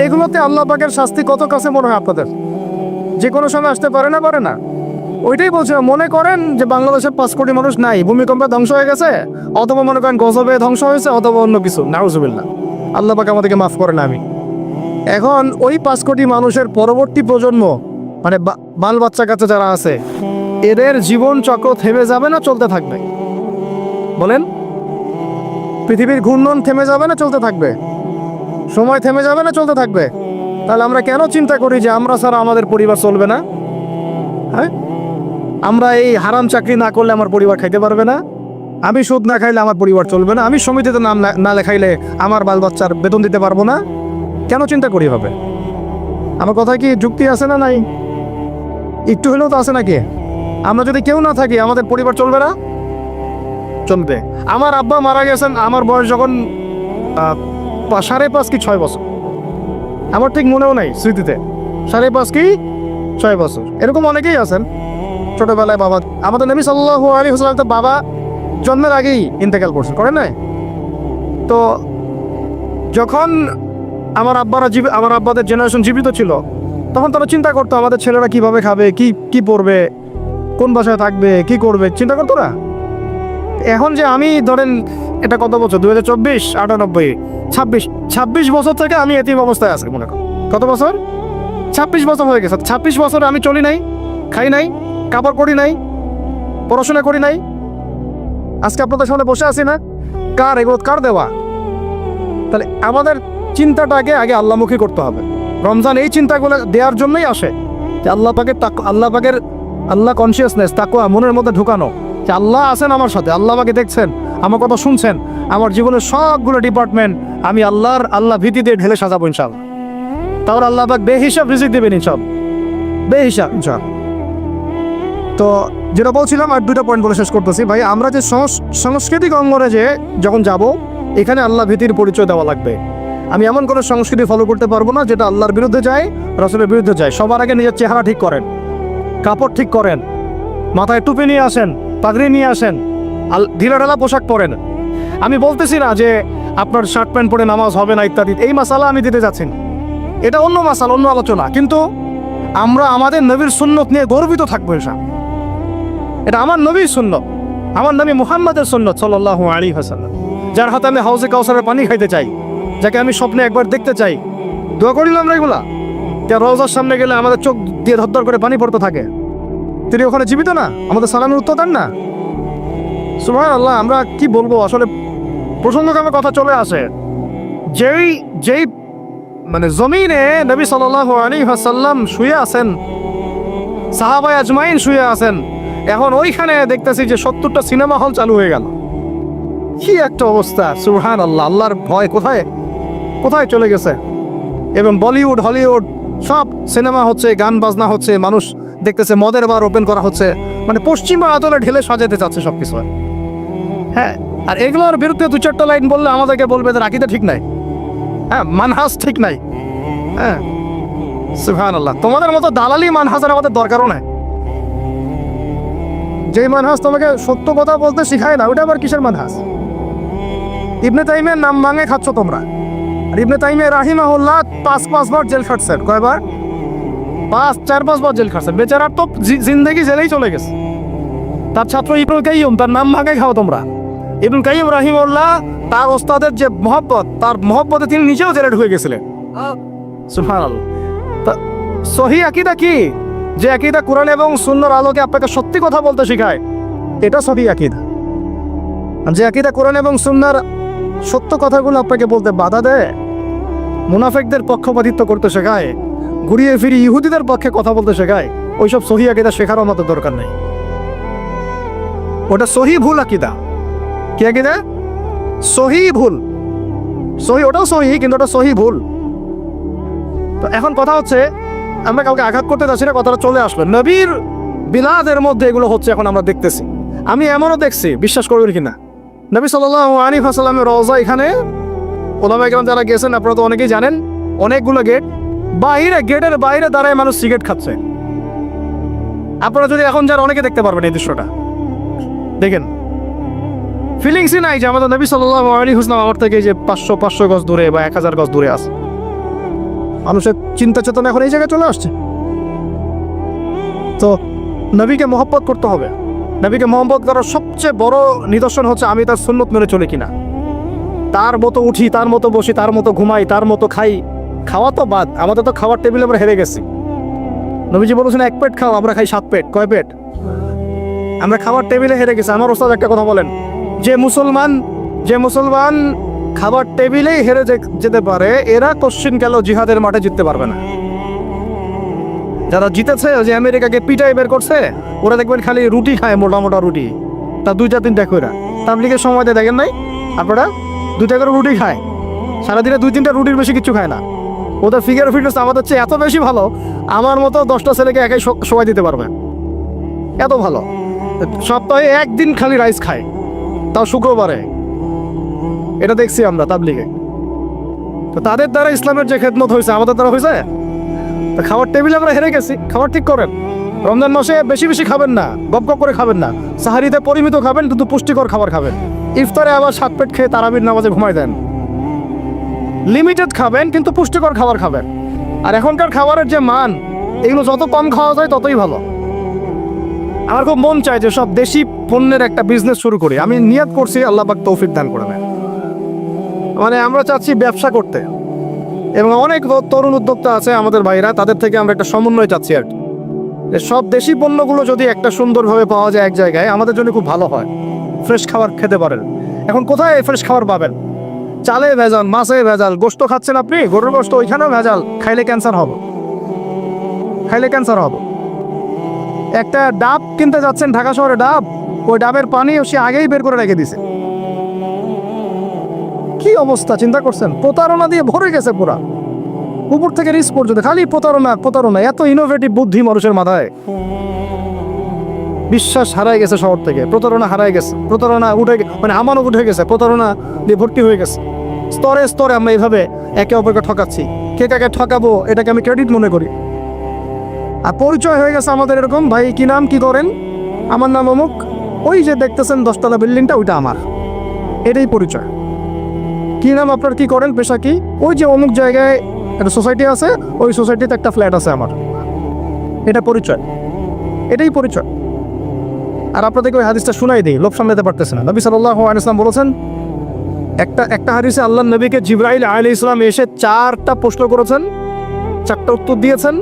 এগুলোতে আল্লাহ পাকের শাস্তি কত কাছে মনে হয় আপনাদের? যে কোনো সময় আসতে পারে না, পারে না? ওইটাই বলছিলাম, মনে করেন যে বাংলাদেশের 5 কোটি মানুষ নাই, ভূমিকম্পে ধ্বংস হয়ে গেছে, অথবা মনে করেন গজবে ধ্বংস হয়েছে, অথবা অন্য কিছু, নাউজুবিল্লাহ, আল্লাহ পাক আমাদেরকে মাফ করেন। আমি এখন ওই 5 কোটি মানুষের পরবর্তী প্রজন্ম, মানে বাল বাচ্চা কাছে যারা আছে, এদের জীবন চক্র থেমে যাবে না চলতে থাকবে? বলেন, পৃথিবীর ঘূর্ণন থেমে যাবে না চলতে থাকবে? সময় থেমে যাবে না চলতে থাকবে? তাহলে আমরা কেন চিন্তা করি যে আমরা ছাড়া আমাদের পরিবার চলবে না? হ্যাঁ, আমরা এই হারাম চাকরি না করলে আমার পরিবার খাইতে পারবে না, আমি সুদ না খাইলে আমার পরিবার চলবে না, আমি সমিতিতে নাম না লেখাইলে আমার বাল বাচ্চার বেতন দিতে পারবো না। কেন চিন্তা করি হবে? আমার কথা কি যুক্তি আছে না নাই? একটু হলেও তো আছে নাকি? আমরা যদি কেউ না থাকি আমাদের পরিবার চলবে না? চলবে। আমার আব্বা মারা গেছেন আমার বয়স যখন 5.5 কি 6 বছর, আমার ঠিক মনেও নাই স্মৃতিতে, 5.5 কি 6 বছর, এরকম অনেকেই আছেন। ছোটবেলায় বাবা, আমাদের নবী সাল্লাল্লাহু আলাইহি ওয়াসাল্লাম তো বাবা জন্মের আগেই ইন্তেকাল করছেন, করেন নাই? তো যখন আমার আব্বাদের জেনারেশন জীবিত ছিল, তখন তারা চিন্তা করতো আমাদের ছেলেরা কিভাবে খাবে, কি পড়বে, কোন বাসায় থাকবে, কি করবে, চিন্তা করতো না? এখন যে আমি ধরেন, এটা কত বছর, 2024, 98, 26 বছর থেকে আমি এতিম অবস্থায় আছি, মনে কর কত বছর, 26 বছর হয়ে গেছে। 26 বছরে আমি চলি নাই, খাই নাই, কাপড় পরি নাই, পড়াশোনা করি নাই, আজকে আপনাদের সামনে বসে আছি না? কার এগুলো, কার দেওয়া? তাহলে আমাদের চিন্তাটাকে আগে আল্লাহমুখী করতে হবে। রমজান এই চিন্তাগুলো দেওয়ার জন্যই আসে, যে আল্লাহ কনসিয়াসনেস, তাকওয়া মনের মধ্যে ঢুকানো, যে আল্লাহ আছেন আমার সাথে, আল্লাহ আমাকে দেখছেন, আমার কথা শুনছেন, আমার জীবনের সবগুলো ডিপার্টমেন্ট আমি আল্লাহ ভীতি দিয়ে ঢেলে সাজাবো ইনশাআল্লাহ। তাহলে আল্লাহ পাক বেহিসাব রিজিক দেবেন ইনশাআল্লাহ, বেহিসাব ইনশাআল্লাহ। তো যেটা বলছিলাম, আর 2টা পয়েন্ট বলে শেষ করতেছি ভাই। আমরা যে সাংস্কৃতিক অঙ্গনে যে যখন যাব, এখানে আল্লাহ ভীতির পরিচয় দেওয়া লাগবে। আমি এমন কোনো সংস্কৃতি ফলো করতে পারবো না যেটা আল্লাহর বিরুদ্ধে যায়, রাসূলের বিরুদ্ধে যায়। সবার আগে নিজের চেহারা ঠিক করেন, কাপড় ঠিক করেন, মাথায় টুপি নিয়ে আসেন, পাগড়ি নিয়ে আসেন, ঢিলাঢালা পোশাক পরেন। আমি বলতেছি না যে আপনার শার্ট প্যান্ট পরে নামাজ হবে না ইত্যাদি, এই মাসালা আমি দিতে যাচ্ছি না, এটা অন্য মাসালা, অন্য আলোচনা। কিন্তু আমরা আমাদের নবীর সুন্নত নিয়ে গর্বিত থাকবো ইনশাআল্লাহ। এটা আমার নবীর সুন্নত, আমার নবী মুহাম্মদের সুন্নত সাল্লাল্লাহু আলাইহি ওয়াসাল্লাম, যার হাতে আমি হাউজে কাউসারের পানি খাইতে চাই, যাকে আমি স্বপ্নে একবার দেখতে চাই। দোয়া করিলাম আমরা এগুলা, তার রওজার সামনে গেলে আমাদের চোখ দিয়ে ধর করে পানি পড়তে থাকে। তিনি ওখানে জীবিত না? আমাদের সালামের উত্তর দেন না? সুবহানাল্লাহ। আমরা কি বলবো আসলে, প্রসঙ্গক্রমে কথা চলে আসে, যেই মানে জমিনে নবী সাল্লাল্লাহু আলাইহি ওয়াসাল্লাম শুয়ে আছেন, সাহাবায়ে আজমাইন শুয়ে আছেন, এখন ওইখানে দেখতেছি যে 70টা সিনেমা হল চালু হয়ে গেল। কি একটা অবস্থা! সুবহানাল্লাহ। আল্লাহর ভয় কোথায় কোথায় চলে গেছে। এবং বলিউড, হলিউড সব সিনেমা হচ্ছে, গান বাজনা হচ্ছে, মানুষ দেখতেছে, মদের বার ওপেন করা হচ্ছে, মানে পশ্চিমা আদলে ঢেলে সাজাতে চাচ্ছে সবকিছু। হ্যাঁ, আর এগুলোর বিরুদ্ধে 2-4টা লাইন বললে আমাদেরকে বলবে যে আকীদা ঠিক নাই, হ্যাঁ, মানহাজ ঠিক নাই। হ্যাঁ, সুবহানাল্লাহ। তোমাদের মতো দালালি মানহাজের আমাদের দরকারও নাই। যেই মানহাজ তোমাকে সত্য কথা বলতে শিখায় না, ওটা আবার কিসের মানহাজ? ইবনে তাইমিয়ার নাম ভাঙে খাচ্ছ তোমরা। আর ইবনে তাইমিয়া রাহিমাহুল্লাহ 5 বার জেল খাটছেন। কয়বার? 4-5 বার জেল খাটছেন। বেচারার তো জিন্দেগি জেলেই চলে গেছে। তার ছাত্র ইবনুল কাইয়্যিম, তার নাম ভাঙে খাও তোমরা। ইবনুল কাইয়্যিম রাহিমাহুল্লাহ, তার ওস্তাদের যে মহব্বত, তার মহব্বতে তিনি নিজেও জেলে ঢুকে গেছিলেন। সুবহানাল্লাহ। সহিহ আকীদা কি? যে আকীদা কোরআন এবং সুন্নাহর আলোকে আপনাকে সত্যি কথা বলতে শেখায়, এটা সহিহ আকীদা। যে আকীদা কোরআন এবং সুন্নাহর সত্য কথাগুলো আপনাকে বলতে বাধা দেয়, মুনাফিকদের পক্ষপাতিত্ব করতে শেখায়, ঘুরিয়ে ফিরিয়ে ইহুদিদের পক্ষে কথা বলতে শেখায়, ওইসব সহিহ আকীদা শেখারও মতো দরকার নেই। ওটা সহিহ ভুল আকীদা। কি আকীদা? সহিহ ভুল। সহিহ, ওটাও সহিহ, কিন্তু ওটা সহিহ ভুল। তো এখন কথা হচ্ছে, আমরা কাউকে আঘাত করতে যাচ্ছি না, কথাটা চলে আসলো। নবীর বিলাদের মধ্যে এগুলো হচ্ছে, এখন আমরা দেখতেছি। আমি এমনও দেখছি, বিশ্বাস করবেন কিনা, নবী সাল্লাল্লাহু আলাইহি ওয়াসাল্লামের রওজা, এখানে ওলামায়ে কেরাম যারা গেছেন আপনারা তো অনেকেই জানেন, অনেকগুলো গেট, গেটের বাইরে দাঁড়ায় মানুষ সিগারেট খাচ্ছে। আপনারা যদি এখন যান, অনেকে দেখতে পারবেন এই দৃশ্যটা। দেখেন, ফিলিংসই নাই যে আমাদের নবী সাল্লাল্লাহু আলাইহি ওয়াসাল্লাম আমার থেকে যে 500 গজ দূরে বা 1000 গজ দূরে আছে। মানুষের চিন্তা চেতনা এখন এই জায়গায় চলে আসছে। তো নবীকে মহব্বত করতে হবে। নবীকে মহব্বত করার সবচেয়ে বড় নিদর্শন হচ্ছে আমি তার সুন্নত মেনে চলি কিনা। তার মতো উঠি, তার মতো বসি, তার মতো ঘুমাই, তার মতো খাই। খাওয়া তো বাদ, আমাদের তো খাওয়ার টেবিলে আমরা হেরে গেছি। নবীজি বলেছেন 1 পেট খাও, আমরা খাই 7 পেট। কয় পেট? আমরা খাওয়ার টেবিলে হেরে গেছি। আমার ওস্তাদ একটা কথা বলেন, যে মুসলমান খাবার টেবিলেই হেরে যেতে পারে, এরা কোশ্চিন গেল জিহাদের মাঠে জিততে পারবে না। যারা জিতেছে, যে আমেরিকাকে পিটাই বের করছে, ওরা দেখবেন খালি রুটি খায়, মোটা মোটা রুটি, তা 2-3টা করে। তাবলীগের সময়তে দেখেন নাই আপনারা, 2টা করে রুটি খায়, সারাদিনে 2-3টা রুটির বেশি কিছু খায় না। ওদের ফিগার ফিটনেস আমাদের চেয়ে এত বেশি ভালো, আমার মতো 10টা ছেলেকে একাই সময় দিতে পারবে, এত ভালো। সপ্তাহে 1 দিন খালি রাইস খায়, তাও শুক্রবারে। এটা দেখছি আমরা তাবলীগে। তো তাদের দ্বারা ইসলামের যে খেদমত হয়েছে, আমাদের দ্বারা হয়েছে? তা খাওয়ার টেবিলে আমরা হেরে গেছি। খাবার ঠিক করেন। রমজান মাসে বেশি বেশি খাবেন না, গপ গপ করে খাবেন না। সাহারিতে পরিমিত খাবেন, কিন্তু পুষ্টিকর খাবার খাবেন। ইফতারে আবার 7 পেট খেয়ে তারাবির নামাজে ঘুমাই দেন। লিমিটেড খাবেন, কিন্তু পুষ্টিকর খাবার খাবেন। আর এখনকার খাবারের যে মান, এগুলো যত কম খাওয়া যায় ততই ভালো। আমার খুব মন চায় যে সব দেশি পণ্যের একটা বিজনেস শুরু করি। আমি নিয়ত করছি, আল্লাহ পাক তৌফিক দান করে দেন। মানে আমরা চাচ্ছি ব্যবসা করতে, এবং অনেক তরুণ উদ্যোক্তা আছে আমাদের ভাইরা, তাদের থেকে আমরা একটা সমন্বয় চাচ্ছি আর কি। যে সব দেশি পণ্যগুলো যদি একটা সুন্দরভাবে পাওয়া যায় এক জায়গায়, আমাদের জন্য খুব ভালো হয়। ফ্রেশ খাবার খেতে পারেন। এখন কোথায় ফ্রেশ খাবার পাবেন? চালে ভেজাল, মাছে ভেজাল, গোশত খাচ্ছেন আপনি, গরুর গোশত, ওইখানেও ভেজাল। খাইলে ক্যান্সার হবে। একটা ডাব কিনতে যাচ্ছেন ঢাকা শহরে, ডাব, ওই ডাবের পানি সে আগেই বের করে রেখে দিছে। কি অবস্থা চিন্তা করছেন? প্রতারণা দিয়ে ভরে গেছে পুরা, উপর থেকে রিস্ক পর্যন্ত খালি প্রতারণা। এত ইনোভেটিভ বুদ্ধি মানুষের মাথায়। বিশ্বাস হারাই গেছে শহর থেকে, প্রতারণা হারাই গেছে, প্রতারণা মানে আমানত উঠে গেছে, প্রতারণা দিয়ে ভর্তি হয়ে গেছে। স্তরে স্তরে আমরা এইভাবে একে অপরকে ঠকাচ্ছি। কে কাকে ঠকাবো, এটাকে আমি ক্রেডিট মনে করি। আর পরিচয় হয়ে গেছে আমাদের এরকম, ভাই কি নাম, কি করেন? আমার নাম অমুক, ওই যে দেখতেছেন 10তলা বিল্ডিংটা, ওইটা আমার, এটাই পরিচয়। কি নাম আপনার, কি করেন, পেশা কি? ওই যে অমুক জায়গায় একটা সোসাইটি আছে, ওই সোসাইটিতে একটা ফ্ল্যাট আছে আমার, এটা পরিচয়, এটাই পরিচয়। আর আপনাদেরকে ওই হাদিসটা শুনাই দিই, লোক সামলাতে পারতেছে না। নবী সাল্লাল্লাহু আলাইহি ওয়াসাল্লাম বলেছেন, একটা হাদিসে আল্লাহ নবীকে জিবরাইল আলাইহিস সালাম এসে 4টা প্রশ্ন করেছেন, 4টা উত্তর দিয়েছেন।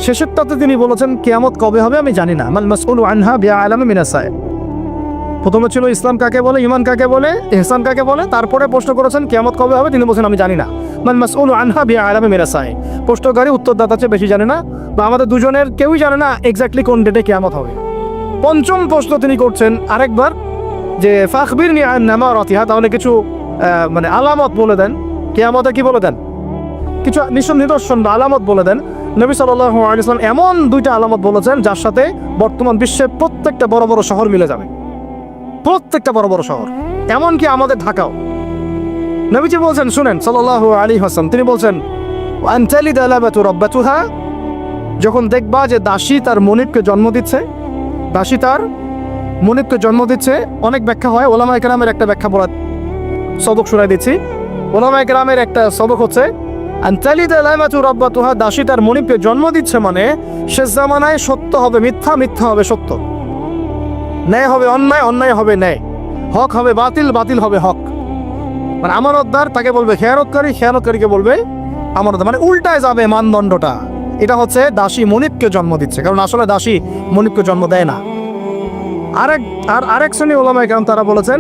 শেষেরটাতে তিনি বলেছেন, কিয়ামত কবে হবে আমি জানি না। মাল মাসউলু আনহা বিআলামা মিনাস সাইল। প্রথমে ছিল ইসলাম কাকে বলে, ঈমান কাকে বলে, ইহসান কাকে বলে। তারপরে প্রশ্ন করেছেন কিয়ামত কবে হবে, তিনি বলেছেন আমি জানি না। মাল মাসউলু আনহা বিআলামা মিনাস সাইল। প্রশ্নকারী উত্তরদাতা চেয়ে বেশি জানে না, বা আমাদের দুজনের কেউই জানে না এক্স্যাক্টলি কোন ডেটে কিয়ামত হবে। 5ম প্রশ্ন তিনি করছেন আরেকবার, যে ফাখবিরনি আন নামারাতিহা, তাহলে কিছু মানে আলামত বলে দেন, কিয়ামতে কি বলে দেন, কিছু নিদর্শন বা আলামত বলে দেন। নবী সাল্লাল্লাহু আলাইহি ওয়াসাল্লাম এমন 2টা আলামত বলেছেন, যার সাথে বর্তমান বিশ্বের প্রত্যেকটা বড় বড় শহর মিলে যাবে, প্রত্যেকটা বড় বড় শহর, এমনকি আমাদের ঢাকাও। নবীজি বলছেন, শুনেন সাল্লাল্লাহু আলাইহি ওয়াসাল্লাম, তিনি বলছেন, আনতালিদ আলামাতু রাব্বাতুহা, যখন দেখবা যে দাসী তার মনিবকে জন্ম দিচ্ছে, দাসী তার মনিবকে জন্ম দিচ্ছে। অনেক ব্যাখ্যা হয়, ওলামায়ে কেরামের একটা ব্যাখ্যা বলা সবক শোনাই দিচ্ছি। ওলামায়ে কেরামের একটা সবক হচ্ছে, আনতালিদ আলামাতু রাব্বাতুহা, দাসী তার মনিবকে জন্ম দিচ্ছে মানে শেষ জামানায় সত্য হবে মিথ্যা, মিথ্যা হবে সত্য, ন্যায় হবে অন্যায়, অন্যায় হবে ন্যায়, হক হবে বাতিল, বাতিল হবে হক। মানে আমানতদার তাকে বলবে খেয়ানতকারী, খেয়ানতকারীকে বলবে আমানত, মানে উল্টায় যাবে মানদণ্ডটা। এটা হচ্ছে দাসী মনিবকে জন্ম দিচ্ছে, কারণ আসলে দাসী মনিবকে জন্ম দেয় না। আরেক শ্রেণী ওলামায়ে কেরাম তারা বলেছেন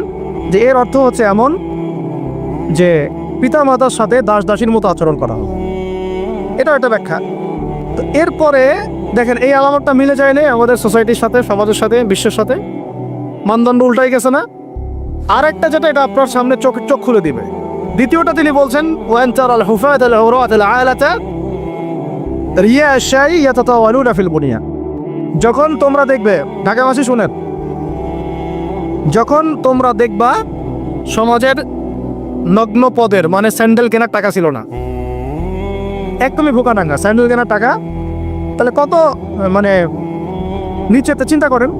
যে এর অর্থ হচ্ছে এমন যে পিতা মাতার সাথে দাস দাসীর মতো আচরণ করা হবে, এটা একটা ব্যাখ্যা। তো এরপরে দেখেন এই আলামতটা মিলে যায় না আমাদের সোসাইটির সাথে, সমাজের সাথে, বিশ্বের সাথে, মানদণ্ড উল্টাই গেছে না? আরেকটা যেটা, এটা আপনার সামনে চোখ খুলে দিবে। দ্বিতীয়টা তিনি বলছেন, ওয়ান তারাল হুফাত আল উরাত আল আলাতা রিয়া শাই ইয়াতাতাওয়ালুনা ফিল বুনিয়া, যখন তোমরা দেখবে, ঢাকাবাসী শুনেন, যখন তোমরা দেখবা সমাজের নগ্ন পদের, মানে স্যান্ডেল কেনার টাকা ছিল না, একদমই ভোকানাঙ্গা, স্যান্ডেল কেনার টাকা, তাহলে কত মানে নিচেতে চিন্তা করেন।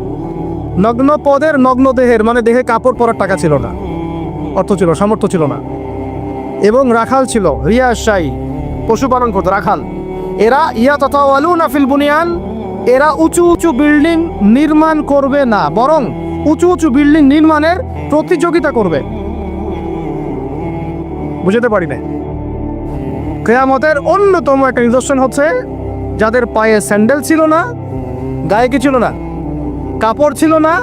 নগ্ন পদের, নগ্ন দেহের, মানে দেহে কাপড় পরার টাকা ছিল না, অর্থ ছিল, সামর্থ্য ছিল না, এবং রাখাল ছিল, রিয়া শাই, পশুপালন করতো, রাখাল। এরা ইয়াতাতাওয়ালুনা ফিল বুনিয়ান, এরা উঁচু উঁচু বিল্ডিং নির্মাণ করবে না, বরং উঁচু উঁচু বিল্ডিং নির্মাণের প্রতিযোগিতা করবে। বুঝতে পারি না। কিয়ামতের অন্যতম একটা নিদর্শন হচ্ছে যাদের পায়ে স্যান্ডেল ছিল না, গায়ে কি ছিল না, কাপড় ছিল না,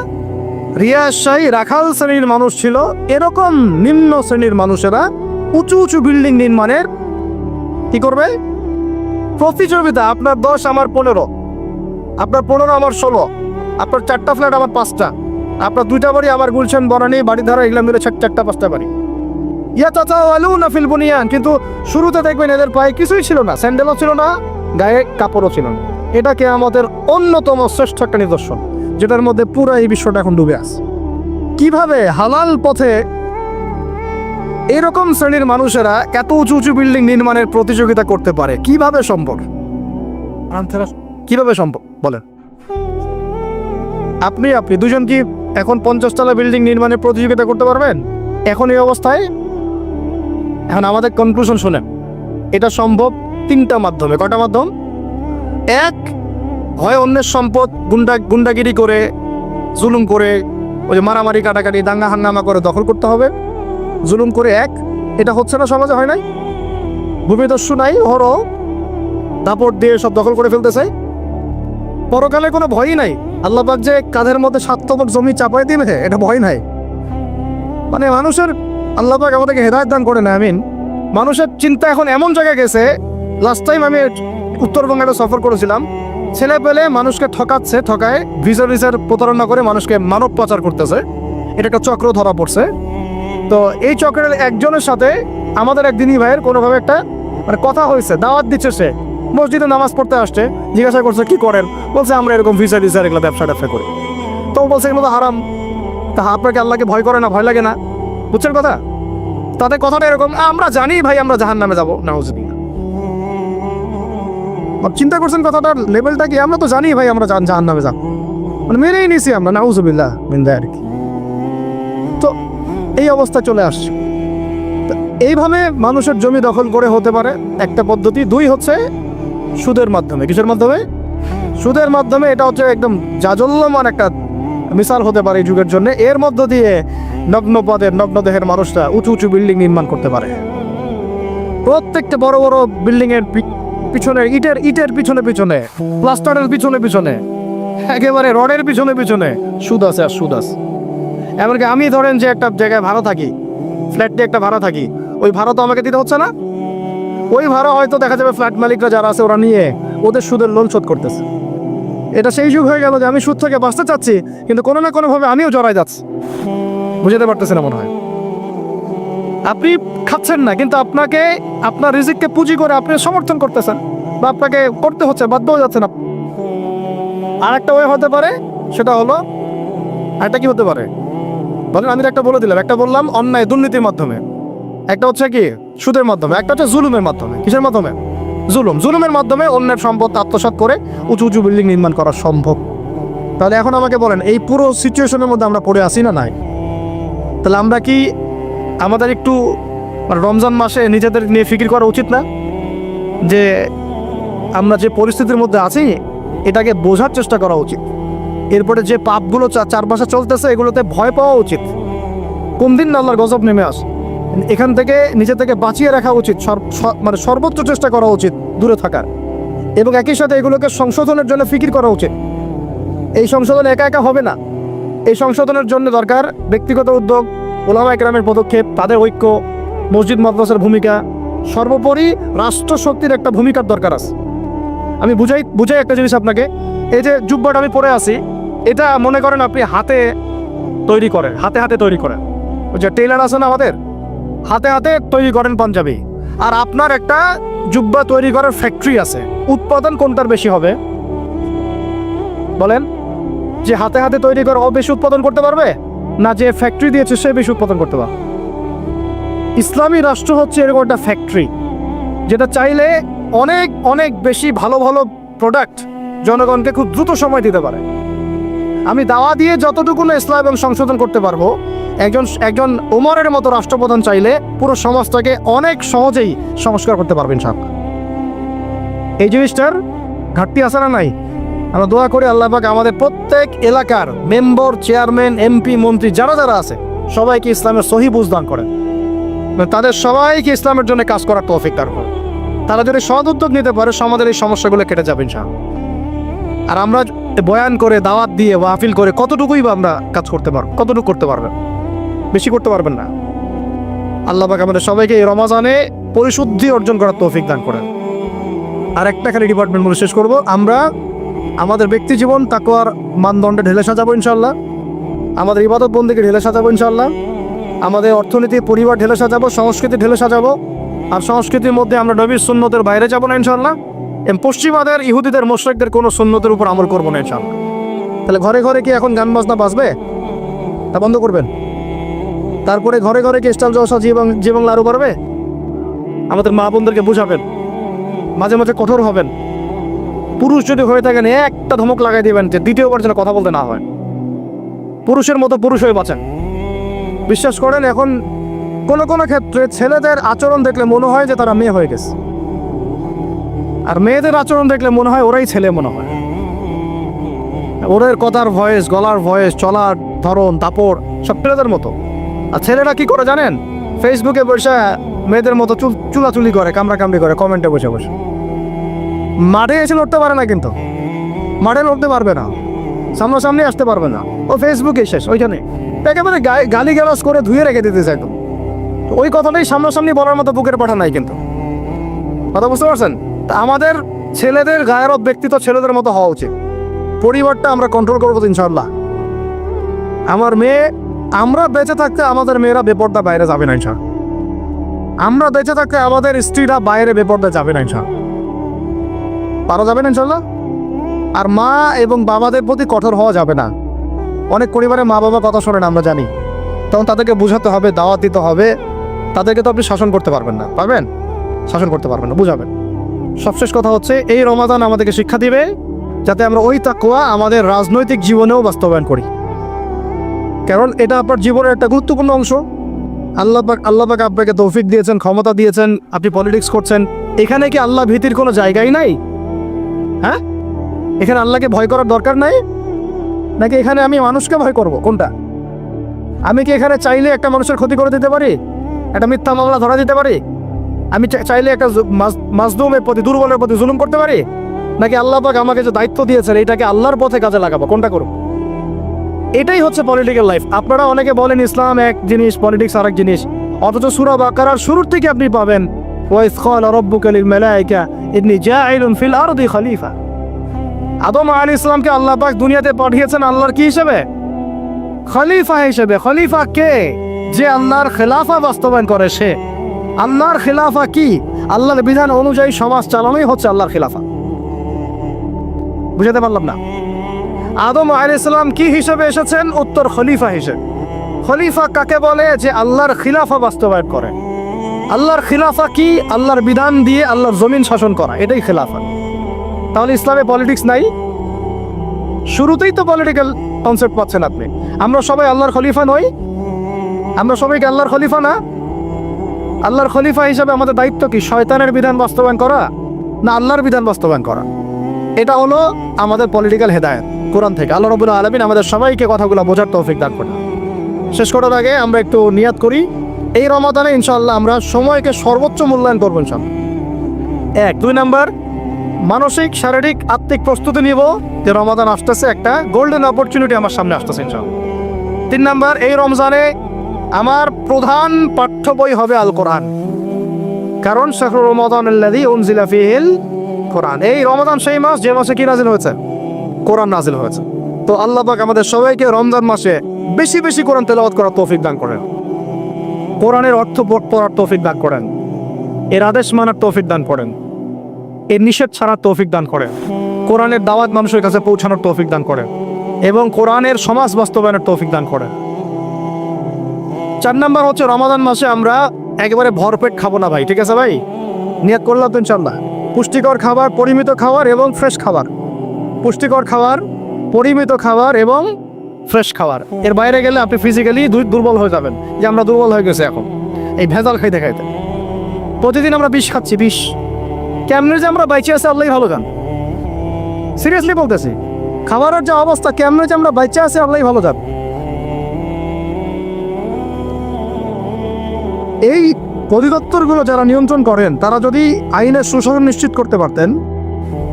রিয়াশাহী রাখাল শ্রেণীর মানুষ ছিল, এরকম নিম্ন শ্রেণীর মানুষেরা উঁচু উঁচু বিল্ডিং নির্মাণের কি করবে? প্রতিযোগিতা। আপনার 10 আমার 15, আপনার 15 আমার 16, আপনার 4টা ফ্ল্যাট আমার 5টা, আপনার 2টা বাড়ি আমার গুলশান বনানী বাড়িধারা এগুলো মিলে 4টা 5টা বাড়ি। ইয়াতাতাওয়ালুনা ফিল বুনিয়ান, কিন্তু শুরুতে দেখবেন এদের পায়ে কিছুই ছিল না, স্যান্ডেলও ছিল না, গায়ে কাপড়ও ছিল না। এটা কিয়ামতের অন্যতম শ্রেষ্ঠ একটা নিদর্শন, যেটার মধ্যে পুরো এই বিশ্বটা এখন ডুবে আছে। কিভাবে হালাল পথে এরকম শ্রেণীর মানুষেরা এত উঁচু উঁচু বিল্ডিং নির্মাণের প্রতিযোগিতা করতে পারে? কিভাবে সম্ভব? কিভাবে সম্ভব বলেন? আপনি দুজন কি এখন 50 তলা বিল্ডিং নির্মাণের প্রতিযোগিতা করতে পারবেন এখন এই অবস্থায়? এখন আমাদের কনক্লুশন শুনেন, এটা সম্ভব 3টা মাধ্যমে। কয়টা মাধ্যম? এক, হয় অন্যের সম্পদ গুন্ডাগিরি করে, জুলুম করে, ওই যে মারামারি কাটাকাটি দাঙ্গা হাঙ্গামা করে দখল করতে হবে, জুলুম করে। এটা হচ্ছে না, সমাজে হয় নাই, ভূমিদস্যু নাই, দাপট দিয়ে সব দখল করে ফেলতেছে। পরকালে কোনো ভয়ই নাই, আল্লাহ পাক যে কাঁধের মধ্যে 7 তবক জমি চাপাই দিবে, এটা ভয় নাই। মানে মানুষের, আল্লাহ পাক আমাদেরকে হেদায়েত দান করে না, আমিন। মানুষের চিন্তা এখন এমন জায়গায় গেছে। লাস্ট টাইম আমি উত্তরবঙ্গে একটা সফর করেছিলাম, ছেলে পেলে মানুষকে ঠকায় ভিসার প্রতারণা করে মানুষকে মানব পাচার করতেছে। এটা একটা চক্র ধরা পড়ছে। তো এই চক্রের একজনের সাথে আমাদের এক দিনী ভাইয়ের কোনোভাবে একটা মানে কথা হয়েছে, দাওয়াত দিচ্ছে। সে মসজিদে নামাজ পড়তে আসছে, জিজ্ঞাসা করছে কি করেন, বলছে আমরা এরকম ভিসা এগুলো ব্যবসা করি। তো বলছে এগুলো তো হারাম। তা আপনাকে আল্লাহকে ভয় করে না, ভয় লাগে না? বুঝছেন কথা? তাদের কথাটা এরকম, আমরা জানি ভাই আমরা জাহান্নামে যাবো, নাউজুবিল্লাহ। চিন্তা করছেন কথাটার লেভেলটা কি? আমরা তো জানি ভাই আমরা জাহান্নামে যাবো, মানে মেনেই নিছি আমরা, নাউজুবিল্লাহ মিন যালিক। তো এই অবস্থা চলে আসছে। এইভাবে মানুষের জমি দখল করে হতে পারে একটা পদ্ধতি। 2 হচ্ছে সুদের মাধ্যমে। কিসের মাধ্যমে? সুদের মাধ্যমে। এটা হচ্ছে একদম জাজল্যমান একটা মিসাল হতে পারে এই যুগের জন্য। এর মধ্য দিয়ে নগ্ন দেহের মানুষরা উঁচু উঁচু বিল্ডিং নির্মাণ করতে পারে। প্রত্যেকটা বড় বড় বিল্ডিং এর পিছনে, ইটের পিছনে, প্লাস্টারের পিছনে, একেবারে রডের পিছনে সুদ আছে আর সুদ আছে। এমনকি আমি ধরেন যে একটা জায়গায় ভাড়া থাকি, ফ্ল্যাট নিয়ে একটা ভাড়া থাকি, ওই ভাড়া তো আমাকে দিতে হচ্ছে না। ওই ভাড়া হয়তো দেখা যাবে ফ্ল্যাট মালিকরা যারা আছে ওরা নিয়ে ওদের সুদের লোন শোধ করতেছে। এটা সেই যুগ হয়ে গেল যে আমি সুদ থেকে বাঁচতে চাচ্ছি, কিন্তু কোনো না কোনোভাবে আমিও জড়াই যাচ্ছি। বুঝতে পারতেছি না মনে হয়। আপনি খাচ্ছেন না, কিন্তু আপনাকে আপনার রিজিককে পুঁজি করে আপনি সমর্থন করতেছেন, বা আপনাকে করতে হচ্ছে, বাধ্য হয়ে যাচ্ছেন। আর একটা ওয়ে হতে পারে, সেটা হলো, একটা কি হতে পারে বলেন? আমি একটা বলে দিলাম, একটা বললাম অন্যায় দুর্নীতির মাধ্যমে, একটা হচ্ছে কি সুদের মাধ্যমে, একটা হচ্ছে জুলুমের মাধ্যমে। কিসের মাধ্যমে? জুলুমের মাধ্যমে অন্যের সম্পদ আত্মসাৎ করে উঁচু উঁচু বিল্ডিং নির্মাণ করা সম্ভব। তাহলে এখন আমাকে বলেন, এই পুরো সিচুয়েশনের মধ্যে আমরা পড়ে আসি না নাই? তাহলে আমরা কি আমাদের একটু রমজান মাসে নিজেদের নিয়ে ফিকির করা উচিত না, যে আমরা যে পরিস্থিতির মধ্যে আছি এটাকে বোঝার চেষ্টা করা উচিত। এরপরে যে পাপগুলো চারপাশে চলতেছে এগুলোতে ভয় পাওয়া উচিত। কোন দিন না আল্লাহর গজব নেমে আসে, এখান থেকে নিজে থেকে বাঁচিয়ে রাখা উচিত, মানে সর্বোচ্চ চেষ্টা করা উচিত দূরে থাকার। এবং একই সাথে এগুলোকে সংশোধনের জন্য ফিকির করা উচিত। এই সংশোধন একা একা হবে না, এই সংশোধনের জন্য দরকার ব্যক্তিগত উদ্যোগ, ওলামা একরামের পদক্ষেপ, তাদের ঐক্য, মসজিদ মাদ্রাসার ভূমিকা, সর্বোপরি রাষ্ট্রশক্তির একটা ভূমিকার দরকার আছে। আমি বুঝাই একটা জিনিস আপনাকে। এই যে জুব্বাটা আমি পরে আছি, এটা মনে করেন আপনি হাতে তৈরি করেন, হাতে তৈরি করেন। ওই যে টেইলার আছে না আমাদের, হাতে তৈরি করেন পাঞ্জাবি। আর আপনার একটা জুব্বা তৈরি করার ফ্যাক্টরি আছে। উৎপাদন কোনটার বেশি হবে বলেন? যে হাতে তৈরি করে ও বেশি উৎপাদন করতে পারবে, না যে ফ্যাক্টরি দিয়েছে সে বেশি উৎপাদন করতে পারবে? ইসলামী রাষ্ট্র হচ্ছে এরকম একটা ফ্যাক্টরি, যেটা চাইলে অনেক অনেক বেশি ভালো ভালো প্রোডাক্ট জনগণকে খুব দ্রুত সময় দিতে পারে। আমি দাওয়া দিয়ে যতটুকু না ইসলাম এবং সংশোধন করতে পারবো, একজন ওমরের মতো রাষ্ট্রপ্রধান চাইলে পুরো সমাজটাকে অনেক সহজেই সংস্কার করতে পারবেন। সাহেব এই জিনিসটার ঘাটতি আছে না নাই? আমরা দোয়া করি আল্লাহ পাক আমাদের প্রত্যেক এলাকার মেম্বার, চেয়ারম্যান, এমপি, মন্ত্রী যারা যারা আছে সবাইকে ইসলামের সহি বুঝ দান করেন, তাদের সবাইকে ইসলামের জন্য কাজ করার তৌফিক দান করেন। তারা যদি সৎ উদ্যোগ নিতে পারে সমাজের এই সমস্যাগুলো কেটে যাবে ইনশাআল্লাহ। আর আমরা বয়ান করে, দাওয়াত দিয়ে, ওয়াফিল করে কতটুকুই বা আমরা কাজ করতে পারবো? কতটুকু করতে পারবেন? বেশি করতে পারবেন না। আল্লাহ পাক আমাদের সবাইকে এই রমাজানে পরিশুদ্ধি অর্জন করার তৌফিক দান করেন। আর একটা খালি ডিপার্টমেন্ট বলে শেষ করব, আমরা আমাদের ব্যক্তি জীবন তাকওয়ার মানদণ্ডে ঢেলে সাজাবো ইনশাআল্লাহ, আমাদের ইবাদত বন্দেগী ঢেলে সাজাবো ইনশাআল্লাহ, আমাদের অর্থনীতি, পরিবার ঢেলে সাজাবো, সংস্কৃতি ঢেলে সাজাবো। আর সংস্কৃতির মধ্যে আমরা নবীর সুন্নতের বাইরে যাবো না ইনশাআল্লাহ। পশ্চিমাদের, ইহুদিদের, মুশরিকদের কোনো সুন্নতের উপর আমল করবো না ইনশাআল্লাহ। তাহলে ঘরে ঘরে কি এখন গান বাজনা বাজবে? তা বন্ধ করবেন। তারপরে ঘরে ঘরে কি স্টাইল জলসা জি বাংলা আরও বাড়বে? আমাদের মা বোনদেরকে বুঝাবেন, মাঝে মাঝে কঠোর হবেন। পুরুষ যদি হয়ে থাকেন একটা ধমক লাগাই দিবেন যে দ্বিতীয়বার যেন কথা বলতে না হয়। পুরুষের মতো পুরুষ হয়ে বাঁচেন। বিশ্বাস করেন, এখন কোনো কোনো ক্ষেত্রে ছেলেদের আচরণ দেখলে মনে হয় যে তারা মেয়ে হয়ে গেছে, আর মেয়েদের আচরণ দেখলে মনে হয় ওরাই ছেলে মনে হয়। ওদের কথার ভয়েস, গলার ভয়েস, চলার ধরন, দাপড় সব ছেলেদের মতো। আর ছেলেরা কি করে জানেন? ফেসবুকে বসে মেয়েদের মতো চুলাচুলি করে, কামড়াকামড়ি করে, কমেন্টে বসে বসে। মাঠে এসে লড়তে পারে না, কিন্তু মাঠে লড়তে পারবে না, সামনাসামনি আসতে পারবে না। ও ফেসবুকে শেষ, ওইখানে একেবারে গালি গালাজ করে ধুয়ে রেখে দিতে চাই। তো ওই কথাটাই সামনাসামনি বলার মতো বুকের পাঠা নাই। কিন্তু কথা বুঝতে পারছেন? তা আমাদের ছেলেদের গায়েরত ব্যক্তিত্ব ছেলেদের মতো হওয়া উচিত। পরিবারটা আমরা কন্ট্রোল করবো ইনশাআল্লাহ। আমার মেয়ে, আমরা বেঁচে থাকতে আমাদের মেয়েরা বেপর্দা বাইরে যাবে না ইনশাআল্লাহ। আমরা বেঁচে থাকতে আমাদের স্ত্রীরা বাইরে বেপর্দা যাবে না ইনশাআল্লাহ। পারা যাবে না ইনশাআল্লাহ। আর মা এবং বাবাদের প্রতি কঠোর হওয়া যাবে না। অনেক পরিবারে মা বাবা কথা শোনে না, আমরা জানি। তখন তাদেরকে বোঝাতে হবে, দাওয়াত দিতে হবে। তাদেরকে তো আপনি শাসন করতে পারবেন না, পারবেন? শাসন করতে পারবেন না, বুঝাবেন। সবশেষ কথা হচ্ছে, এই রমাদান আমাদেরকে শিক্ষা দিবে যাতে আমরা ওই তাকওয়া আমাদের রাজনৈতিক জীবনেও বাস্তবায়ন করি। কারণ এটা আপনার জীবনের একটা গুরুত্বপূর্ণ অংশ। আল্লাহ পাক আপনাকে তৌফিক দিয়েছেন, ক্ষমতা দিয়েছেন, আপনি পলিটিক্স করছেন। এখানে কি আল্লাহ ভীতির কোনো জায়গাই নাই? হ্যাঁ, এখানে আল্লাহকে ভয় করার দরকার নাই? নাকি এখানে আমি মানুষকে ভয় করব? কোনটা? আমি কি এখানে চাইলে একটা মানুষের ক্ষতি করে দিতে পারি? একটা মিথ্যা মামলা ধরা দিতে পারি? আমি চাইলে একটা মাজলুমের প্রতি, দুর্বলের প্রতি জুলুম করতে পারি? নাকি আল্লাহ পাক আমাকে যে দায়িত্ব দিয়েছেন এটাকে আল্লাহর পথে কাজে লাগাবো? কোনটা করব? এটাই হচ্ছে পলিটিক্যাল লাইফ। আপনারা অনেকে বলেন ইসলাম এক জিনিস, পলিটিক্স আরেক জিনিস, অথচ সূরা বাকারার শুরুর থেকে আপনি পাবেন ওয়াইজ ক্বালা রাব্বুকা লিল মালায়েকা ইন্নী জাইলুন ফিল আরদি খলিফা। আদম আলাইহিস সালামকে আল্লাহ পাক দুনিয়াতে পাঠিয়েছেন আল্লাহর কি হিসেবে? খলিফা হিসেবে। খলিফা কে? যে আল্লাহর খেলাফা বাস্তবায়ন করে সে। আল্লাহর খেলাফা কি? আল্লাহর বিধান অনুযায়ী সমাজ চালানোই হচ্ছে আল্লাহর খেলাফা। বুঝাতে পারলাম না? আদম আলাইহিস সালাম কি হিসেবে এসেছেন? উত্তর, খলিফা হিসেবে। খলিফা কাকে বলে? যে আল্লাহর খিলাফা বাস্তবায়ন করে। আল্লাহর খিলাফা কি? আল্লাহর বিধান দিয়ে আল্লাহর জমিন শাসন করা, এটাই খিলাফা। তাহলে ইসলামে পলিটিক্স নাই? শুরুতেই তো পলিটিক্যাল কনসেপ্ট পাচ্ছেন আপনি। আমরা সবাই আল্লাহর খলিফা নই? আমরা সবাই কি আল্লাহর খলিফা না? আল্লাহর খলিফা হিসাবে আমাদের দায়িত্ব কি? শয়তানের বিধান বাস্তবায়ন করা না আল্লাহর বিধান বাস্তবায়ন করা? এটা হলো আমাদের পলিটিক্যাল হেদায়েত কোরআন থেকে। আল্লাহ রাব্বুল আলামিন আমাদের সবাইকে কথাগুলো বোঝার তৌফিক দান করুন। শেষ করার আগে আমরা একটু নিয়াত করি, এই রমাদানে ইনশাআল্লাহ আমরা সময়কে সর্বোচ্চ মূল্যায়ন করবো ইনশাআল্লাহ। 1, 2 নাম্বার, মানসিক, শারীরিক, আত্মিক প্রস্তুতি নিব যে রমাদান আসতেছে, একটা গোল্ডেন অপরচুনিটি আমার সামনে আসতেছে ইনশাআল্লাহ। 3 নাম্বার, এই রমজানে আমার প্রধান পাঠ্য বই হবে আল কোরআন। কারণ শাহরু রমাদানাল্লাযী উনজিলা ফীহিল কোরআন। এই রমাদান সেই মাস যে মাসে কি নাজিল হয়েছে? কোরআন নাজিল হয়েছে। তো আল্লাহ পাক আমাদের সবাইকে রমজান মাসে বেশি বেশি কোরআন তেলাওয়াত করার তৌফিক দান করেন, কোরআনের অর্থ পড়ার তৌফিক দান করেন, এর আদেশ মানার তৌফিক দান করেন, এর নিষেধ ছাড়ার তৌফিক দান করেন, কোরআনের দাওয়াত মানুষের কাছে পৌঁছানোর তৌফিক দান করেন এবং কোরআনের সমাজ বাস্তবায়নের তৌফিক দান করেন। 4 নাম্বার হচ্ছে, রমাদান মাসে আমরা একেবারে ভরপেট খাবো না ভাই, ঠিক আছে ভাই? নিয়াত করলাম তো ইনশাআল্লাহ। পুষ্টিকর খাবার, পরিমিত খাবার এবং ফ্রেশ খাবার। পুষ্টিকর খাবার, পরিমিত খাবার এবং ফ্রেশ খাবার। এর বাইরে গেলে আপনি ফিজিক্যালি দুর্বল হয়ে যাবেন, যে আমরা দুর্বল হয়ে গেছি এখন এই ভেজাল খাইতে খাইতে। প্রতিদিন আমরা বিষ খাচ্ছি, বিষ। কেমনে যে আমরা বাইচে আছি আল্লাহই ভালো জান। সিরিয়াসলি বলতেছি, খাবারের যে অবস্থা, কেমনে যে আমরা বাইচে আছি আল্লাহই ভালো জান। এই অধিদপ্তরগুলো যারা নিয়ন্ত্রণ করেন তারা যদি আইনের সুশাসন নিশ্চিত করতে পারতেন,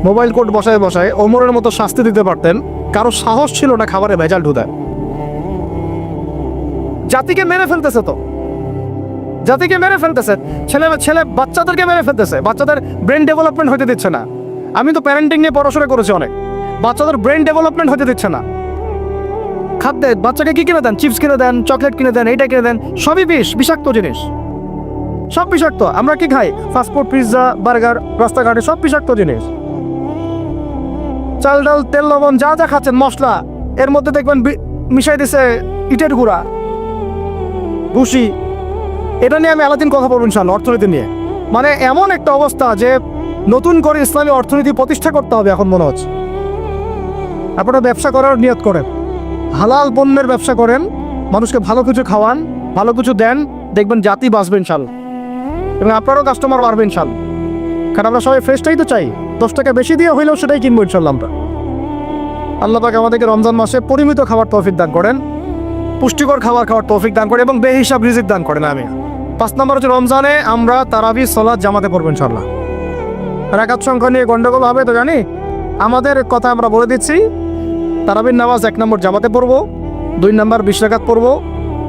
মোবাইল কোর্ট বসায় বসায় ওমরের মতো শাস্তি দিতে পারতেন, কারো সাহস ছিল না খাবারে ভেজাল ঢুকায়। জাতিকে মেরে ফেলতেছে তো, জাতিকে মেরে ফেলতেছে, ছেলে বাচ্চাদেরকে মেরে ফেলতেছে, বাচ্চাদের ব্রেন ডেভেলপমেন্ট হতে দিচ্ছে না। আমি তো প্যারেন্টিং নিয়ে পড়াশোনা করেছি অনেক, বাচ্চাদের ব্রেন ডেভেলপমেন্ট হতে দিচ্ছে না। খাদ্যে বাচ্চাকে কি কিনে দেন? চিপস কিনে দেন, চকলেট কিনে দেন, এইটা কিনে দেন, সবই বিষাক্ত জিনিস, সব বিষাক্ত। আমরা কি খাই? ফাস্টফুড, পিৎজা, বার্গার, রাস্তাঘাটে সব বিষাক্ত জিনিস। চাল ডাল তেল লবণ যা যা খাচ্ছেন, মশলা, এর মধ্যে দেখবেন মিশাই দিছে ইটের গুঁড়া, ভুসি। এটা নিয়ে আমি আলাদিন কথা বলবো ইনশাআল্লাহ, অর্থনীতি নিয়ে। মানে এমন একটা অবস্থা যে নতুন করে ইসলামী অর্থনীতি প্রতিষ্ঠা করতে হবে এখন মনে হচ্ছে। আপনারা ব্যবসা করার নিয়ত করেন, হালাল পণ্যের ব্যবসা করেন, মানুষকে ভালো কিছু খাওয়ান, ভালো কিছু দেন, দেখবেন জাতি বাঁচবে ইনশাআল্লাহ, এবং আপনারও কাস্টমার বাড়বে ইনশাআল্লাহ। কারণ আমরা সবাই ফ্রেশটাই তো চাই, 10 টাকা বেশি দিয়ে হইলেও সেটাই কিনবো ইনশাআল্লাহ আমরা। আল্লাহ পাক আমাদেরকে রমজান মাসে পরিমিত খাবার তৌফিক দান করেন, পুষ্টিকর খাবার খাওয়ার তৌফিক দান করেন এবং বেহিসাব রিজিক দান করেন। আমি 5 নম্বর হচ্ছে রমজানে আমরা তারাবি সালাত জামাতে পড়বো ইনশাআল্লাহ। রাকাত সংখ্যা নিয়ে গন্ডগোল হবে তো জানি, আমাদের কথা আমরা বলে দিচ্ছি। তারাবির নামাজ 1 নম্বর জামাতে পড়বো, 2 নম্বর 20 রাকাত পড়বো।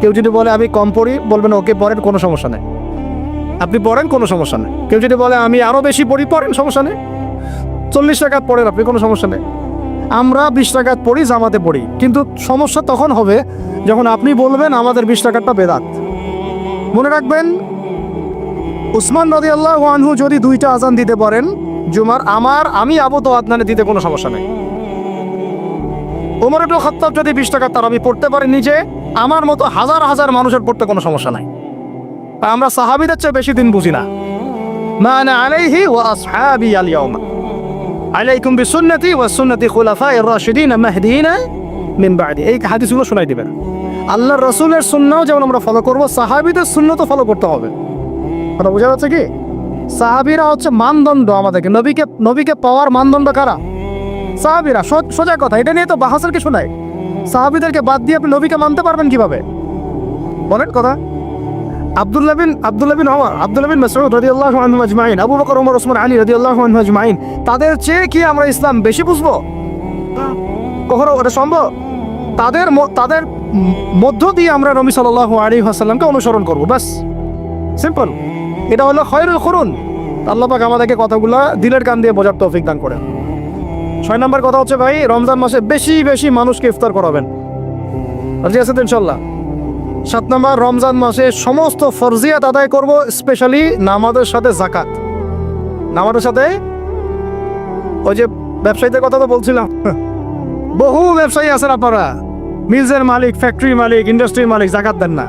কেউ যদি বলে আমি কম পড়ি, বলবেন ওকে পড়েন, কোনো সমস্যা নেই, আপনি পড়েন, কোনো সমস্যা নেই। কেউ যদি বলে আমি আরও বেশি পড়ি, পড়েন, সমস্যা নেই, 40 রাকাত পড়েন আপনি, কোনো সমস্যা নেই। আমরা 20 রাকাত পড়ি, জামাতে পড়ি, কিন্তু সমস্যা তখন হবে যখন আপনি বলবেন আমাদের 20 রাকাতটা বেদাত। মনে রাখবেন, উসমান রাদিয়াল্লাহু আনহু যদি 2টা আজান দিতে পারেন জুমার, আমি আবু তো আদনানে দিতে কোনো সমস্যা নেই। ওমর ইবনে খাত্তাব যদি 20 রাকাত তারাবি পড়তে পারেন নিজে, আমার মতো হাজার হাজার মানুষের পড়তে কোনো সমস্যা নাই। আমরা সাহাবীদের চেয়ে বেশি দিন বুঝি না। মা আনা আলাইহি ওয়া আসহাবি আল ইয়াউমা আলাইকুম বিসুন্নতি ওয়া সুন্নতি খুলাফায়ে রাশিদিন মাহদিয়িন মিন বা'দি। এই হাদিসগুলো শোনাই দিবেন। আল্লাহর রাসূলের সুন্নাহও যেমন আমরা ফলো করব, সাহাবীদের সুন্নাতও ফলো করতে হবে। কথা বোঝা যাচ্ছে কি? সাহাবীরা হচ্ছে মানদণ্ড আমাদেরকে, নবীকে পাওয়ার মানদণ্ড কারা? সাহাবীরা। সোজা কথা, এটা নিয়ে তো বাহাসের কিছু নাই। সাহাবীদেরকে বাদ দিয়ে আপনি নবীকে মানতে পারবেন কিভাবে? বলেন কথা। আব্দুল্লাহ বিন ওমর, আব্দুল্লাহ বিন মাসউদ রাদিয়াল্লাহু আনহু আজমাইন, আবু বকর, ওমর, ওসমান, আলী রাদিয়াল্লাহু আনহু আজমাইন, তাদের চেয়ে কি আমরা ইসলাম বেশি বুঝবো? কখনো এটা সম্ভব? তাদের মধ্য দিয়ে আমরা নবী সাল্লাল্লাহু আলাইহি ওয়াসাল্লামকে অনুসরণ করব, বাস, সিম্পল। এটা হলো খায়রুল কুরুন। আল্লাহ পাক আমাদেরকে কথাগুলো দিলের কান দিয়ে বোঝার তৌফিক দান করেন। 6 নম্বর কথা হচ্ছে ভাই, রমজান মাসে বেশি বেশি মানুষকে ইফতার করাবেন। রাজি আছেন ইনশাআল্লাহ? 7 নম্বর, রমজান মাসে সমস্ত ফরজিয়াত আদায় করব, স্পেশালি নামাজের সাথে যাকাত। নামাজের সাথে ওই যে ব্যবসায়ীদের কথা তো বলছিলাম, বহু ব্যবসায়ী আছেন আপনারা, মিলসের মালিক, ফ্যাক্টরির মালিক, ইন্ডাস্ট্রির মালিক, যাকাত দেন না।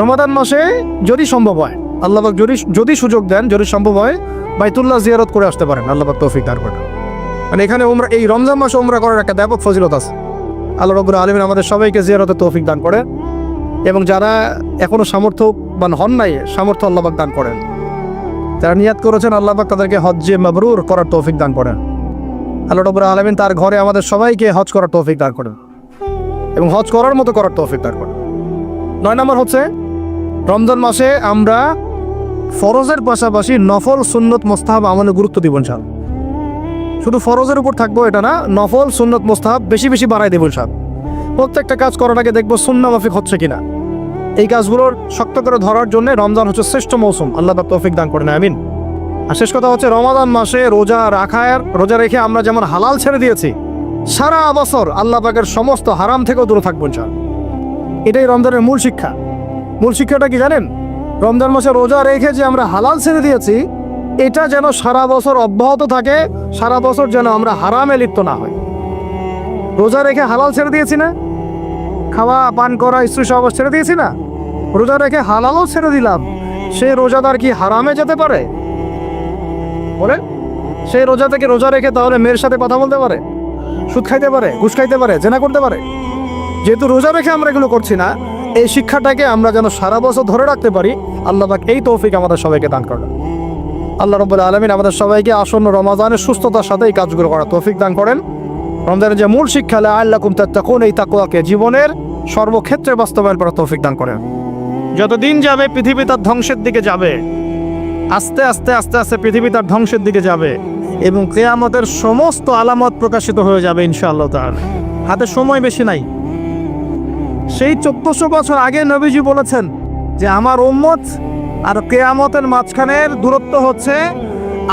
রমাদান মাসে যদি সম্ভব হয়, আল্লাহ পাক যদি সুযোগ দেন, যদি সম্ভব হয়, বাইতুল্লাহ জিয়ারত করে আসতে পারেন। আল্লাহ পাক তৌফিক দান করেন। মানে এখানে এই রমজান মাসে উমরা করার একটা ব্যাপক ফজিলত আছে। আল্লাহ রাব্বুল আলামিন আমাদের সবাইকে জিয়ারতের তৌফিক দান করে, এবং যারা এখনো সামর্থ্যবান হন নাই, সামর্থ্য আল্লাহ পাক দান করেন। যারা নিয়াত করেছেন, আল্লাহ পাক তাদেরকে হজ্জে মাবরুর করার তৌফিক দান করেন। আল্লাহ রাব্বুল আলামিন তার ঘরে আমাদের সবাইকে হজ করার তৌফিক দান করেন, এবং হজ করার মতো করার তৌফিক দান করেন। 9 নম্বর হচ্ছে, রমজান মাসে আমরা ফরজের পাশাপাশি নফল, সুন্নত, মুস্তাহাব আমলে গুরুত্ব দিব ইনশাআল্লাহ। শুধু ফরজের উপর থাকবো এটা না, নফল, সুন্নত, মুস্তাহাব বেশি বেশি বাড়াই দেব ইনশাআল্লাহ। প্রত্যেকটা কাজ করার আগে দেখবো সুন্নাহ মাফিক হচ্ছে কিনা। এই কাজগুলোর শক্ত করে ধরার জন্য রমজান হচ্ছে শ্রেষ্ঠ মৌসুম। আল্লাহ পাক তৌফিক দান করেন, আমিন। আর শেষ কথা হচ্ছে, রমাদান মাসে রোজা রেখে আমরা যেমন হালাল ছেড়ে দিয়েছি, সারা বছর আল্লাহ পাকের সমস্ত হারাম থেকেও দূরে থাকবো ইনশাআল্লাহ। এটাই রমজানের মূল শিক্ষা। মূল শিক্ষাটা কি জানেন? রমজান মাসে রোজা রেখে যে আমরা হালাল ছেড়ে দিয়েছি, এটা যেন সারা বছর অব্যাহত থাকে, সারা বছর যেন আমরা হারামে লিপ্ত না হই। রোজা রেখে হালাল ছেড়ে দিয়েছি না, খাওয়া পান করা, স্ত্রী সহবাস ছেড়ে দিয়েছি না, রোজা রেখে হালালও ছেড়ে দিলাম। সেই রোজাদার কি হারামে যেতে পারে? বলে সেই রোজা থেকে রোজা রেখে তাহলে মেয়ের সাথে কথা বলতে পারে, সুদ খাইতে পারে, ঘুষ খাইতে পারে, জেনা করতে পারে? যেহেতু রোজা রেখে আমরা এগুলো করছি না, এই শিক্ষাটাকে আমরা যেন সারা বছর ধরে রাখতে পারি, আল্লাহ পাক এই তৌফিক আমাদের সবাইকে দান করেন। আল্লাহ রাব্বুল আলামিন আমাদের সবাইকে আসন্ন রমাজানের সুস্থতার সাথে এই কাজগুলো করার তৌফিক দান করেন। রমজানের যে মূল শিক্ষা লাআল্লাকুম তাত্তাকুন, এই তাকওয়াকে জীবনের সর্বক্ষেত্রে বাস্তবায়ন করার তৌফিক দান করেন। যতদিন যাবে পৃথিবী তার ধ্বংসের দিকে যাবে, আস্তে আস্তে আস্তে আস্তে পৃথিবী তার ধ্বংসের দিকে যাবে এবং কিয়ামতের সমস্ত আলামত প্রকাশিত হয়ে যাবে ইনশাআল্লাহ তাআলা। হাতে সময় বেশি নাই। সেই 1400 বছর আগে নবীজি বলেছেন যে আমার উম্মত আর কিয়ামতের মাঝখানের দূরত্ব হচ্ছে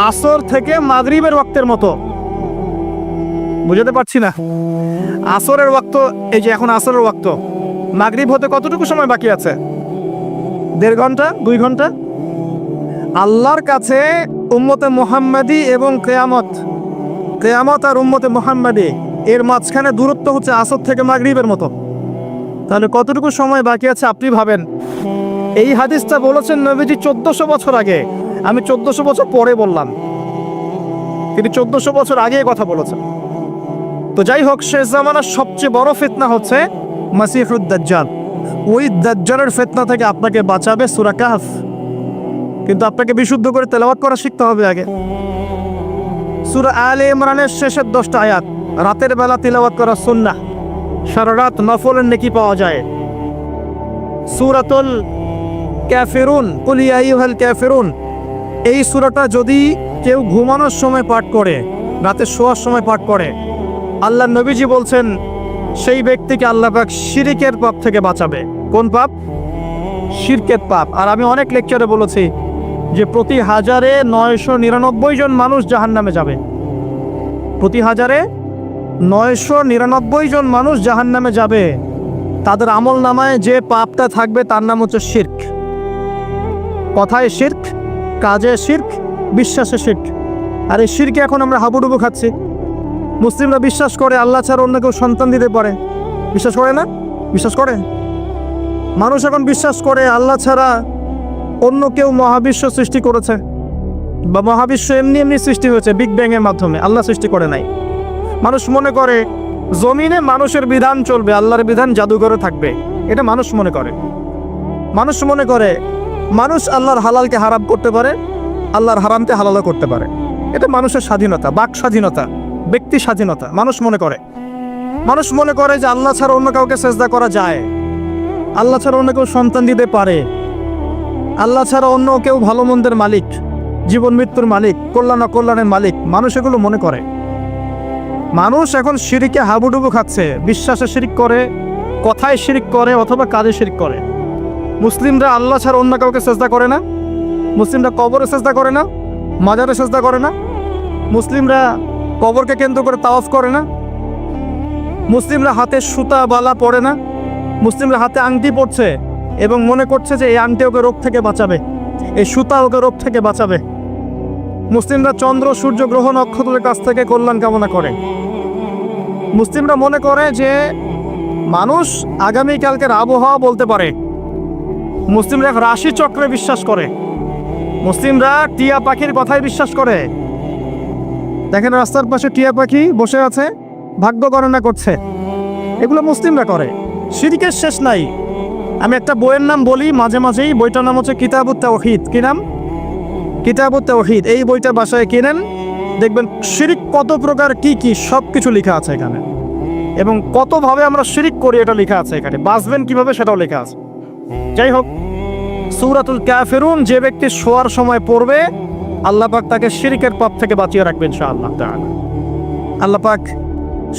আসর থেকে মাগরিবের ওয়াক্তের মতো। বুঝাতে পারছি না? আসরের ওয়াক্ত, এই যে এখন আসরের ওয়াক্ত, মাগরিব হতে কতটুকু সময় বাকি আছে? 1.5 ঘন্টা, 2 ঘন্টা। আল্লাহর কাছে উম্মতে মুহাম্মাদি এবং কিয়ামত আর উম্মতে মুহাম্মাদি এর মাঝখানে দূরত্ব হচ্ছে আসর থেকে মাগরিবের মতো। তাহলে কতটুকু সময় বাকি আছে আপনি ভাবেন। এই হাদিসটা বলেছেন নবীজি 1400 বছর আগে, আমি 1400 বছর পরে বললাম, তিনি 1400 বছর আগে কথা বলেছেন। তো যাই হোক, শেষ জামানার সবচেয়ে বড় ফিতনা হচ্ছে মাসিহুদ দাজ্জাল। ওই দাজ্জালের ফিতনা থেকে আপনাকে বাঁচাবে সূরা কাহফ, কিন্তু আপনাকে বিশুদ্ধ করে তেলাওয়াত করা শিখতে হবে আগে। সূরা আলে ইমরানের শেষের 10টা আয়াত রাতের বেলা তিলাওয়াত করা সুন্নাহ, সারা রাত নফলের নেকি পাওয়া যায়। সূরাতুল কাফিরুন, কুল ইয়া আইয়ুহাল কাফিরুন, এই সূরাটা যদি কেউ ঘুমানোর সময় পাঠ করে, রাতে শোয়ার সময় পাঠ করে, আল্লাহ নবীজি বলছেন সেই ব্যক্তিকে আল্লাহ পাক শিরকের পাপ থেকে বাঁচাবে। কোন পাপ? শিরকের পাপ। আর আমি অনেক লেকচারে বলেছি যে প্রতি 1000-এ 999 জন মানুষ জাহান্নামে যাবে। প্রতি 1000-এ 999 জন মানুষ জাহান্নামে যাবে। তাদের আমল নামায় যে পাপটা থাকবে তার নাম হচ্ছে শিরক। কথায় শিরক, কাজে শিরক, বিশ্বাসে শিরক। আর এই শিরকে এখন আমরা হাবুডুবু খাচ্ছি। মুসলিমরা বিশ্বাস করে আল্লাহ ছাড়া অন্য কেউ সন্তান দিতে পারে। বিশ্বাস করে না? বিশ্বাস করে। মানুষ এখন বিশ্বাস করে আল্লাহ ছাড়া অন্য কেউ মহাবিশ্ব সৃষ্টি করেছে, বা মহাবিশ্ব এমনি এমনি সৃষ্টি হয়েছে বিগ ব্যাং এর মাধ্যমে, আল্লাহ সৃষ্টি করে নাই। মানুষ মনে করে জমিনে মানুষের বিধান চলবে, আল্লাহর বিধান জাদুঘরে থাকবে। এটা মানুষ মনে করে। মানুষ মনে করে মানুষ আল্লাহর হালালকে হারাম করতে পারে, আল্লাহর হারামকে হালালও করতে পারে। এটা মানুষের স্বাধীনতা, বাক স্বাধীনতা, ব্যক্তি স্বাধীনতা। মানুষ মনে করে। মানুষ মনে করে যে আল্লাহ ছাড়া অন্য কাউকে সেজদা করা যায়, আল্লাহ ছাড়া অন্য কেউ সন্তান দিতে পারে, আল্লাহ ছাড়া অন্য কেউ ভালো মন্দের মালিক, জীবন মৃত্যুর মালিক, কল্যাণ অকল্যাণের মালিক। মানুষ এগুলো মনে করে। মানুষ এখন শিরকে হাবুডুবু খাচ্ছে। বিশ্বাসে শিরক করে, কথায় শিরক করে, অথবা কাজে শিরক করে। মুসলিমরা আল্লাহ ছাড়া অন্য কাউকে সেজদা করে না। মুসলিমরা কবরে সেজদা করে না, মাজারে সেজদা করে না। মুসলিমরা কবরকে কেন্দ্র করে তাওয়াফ করে না। মুসলিমরা হাতে সুতা বালা পরে না। মুসলিমরা হাতে আংটি পরছে এবং মনে করছে যে এই আংটি ওকে রোগ থেকে বাঁচাবে, এই সুতা ওকে রোগ থেকে বাঁচাবে। মুসলিমরা চন্দ্র, সূর্য, গ্রহ, নক্ষত্রের কাছ থেকে কল্যাণ কামনা করে। মুসলিমরা মনে করে যে মানুষ আগামীকালকের আবহাওয়া বলতে পারে। মুসলিমরা রাশি চক্রে বিশ্বাস করে। মুসলিমরা টিয়া পাখির কথায় বিশ্বাস করে। দেখেন রাস্তার পাশে টিয়া পাখি বসে আছে, ভাগ্য গণনা করছে। এগুলো মুসলিমরা করে। শিরকের শেষ নাই। আমি একটা বইয়ের নাম বলি মাঝে মাঝেই, বইটার নাম হচ্ছে কিতাবুত তাওহীদ। কি নাম? কিতাবুত তাওহীদ। এই বইটা বাসায় কিনেন, দেখবেন শিরক কত প্রকার, কি কি সব কিছু লেখা আছে এখানে, এবং কতভাবে আমরা শিরক করি এটা লেখা আছে এখানে। বাঁচবেন কিভাবে সেটাও লেখা আছে। যাই হোক, সূরাতুল কাফিরুন যে ব্যক্তি শোয়ার সময় পড়বে, আল্লাহ পাক তাকে শিরকের পাপ থেকে বাঁচিয়ে রাখবেন ইনশাআল্লাহ তাআলা। আল্লাহ পাক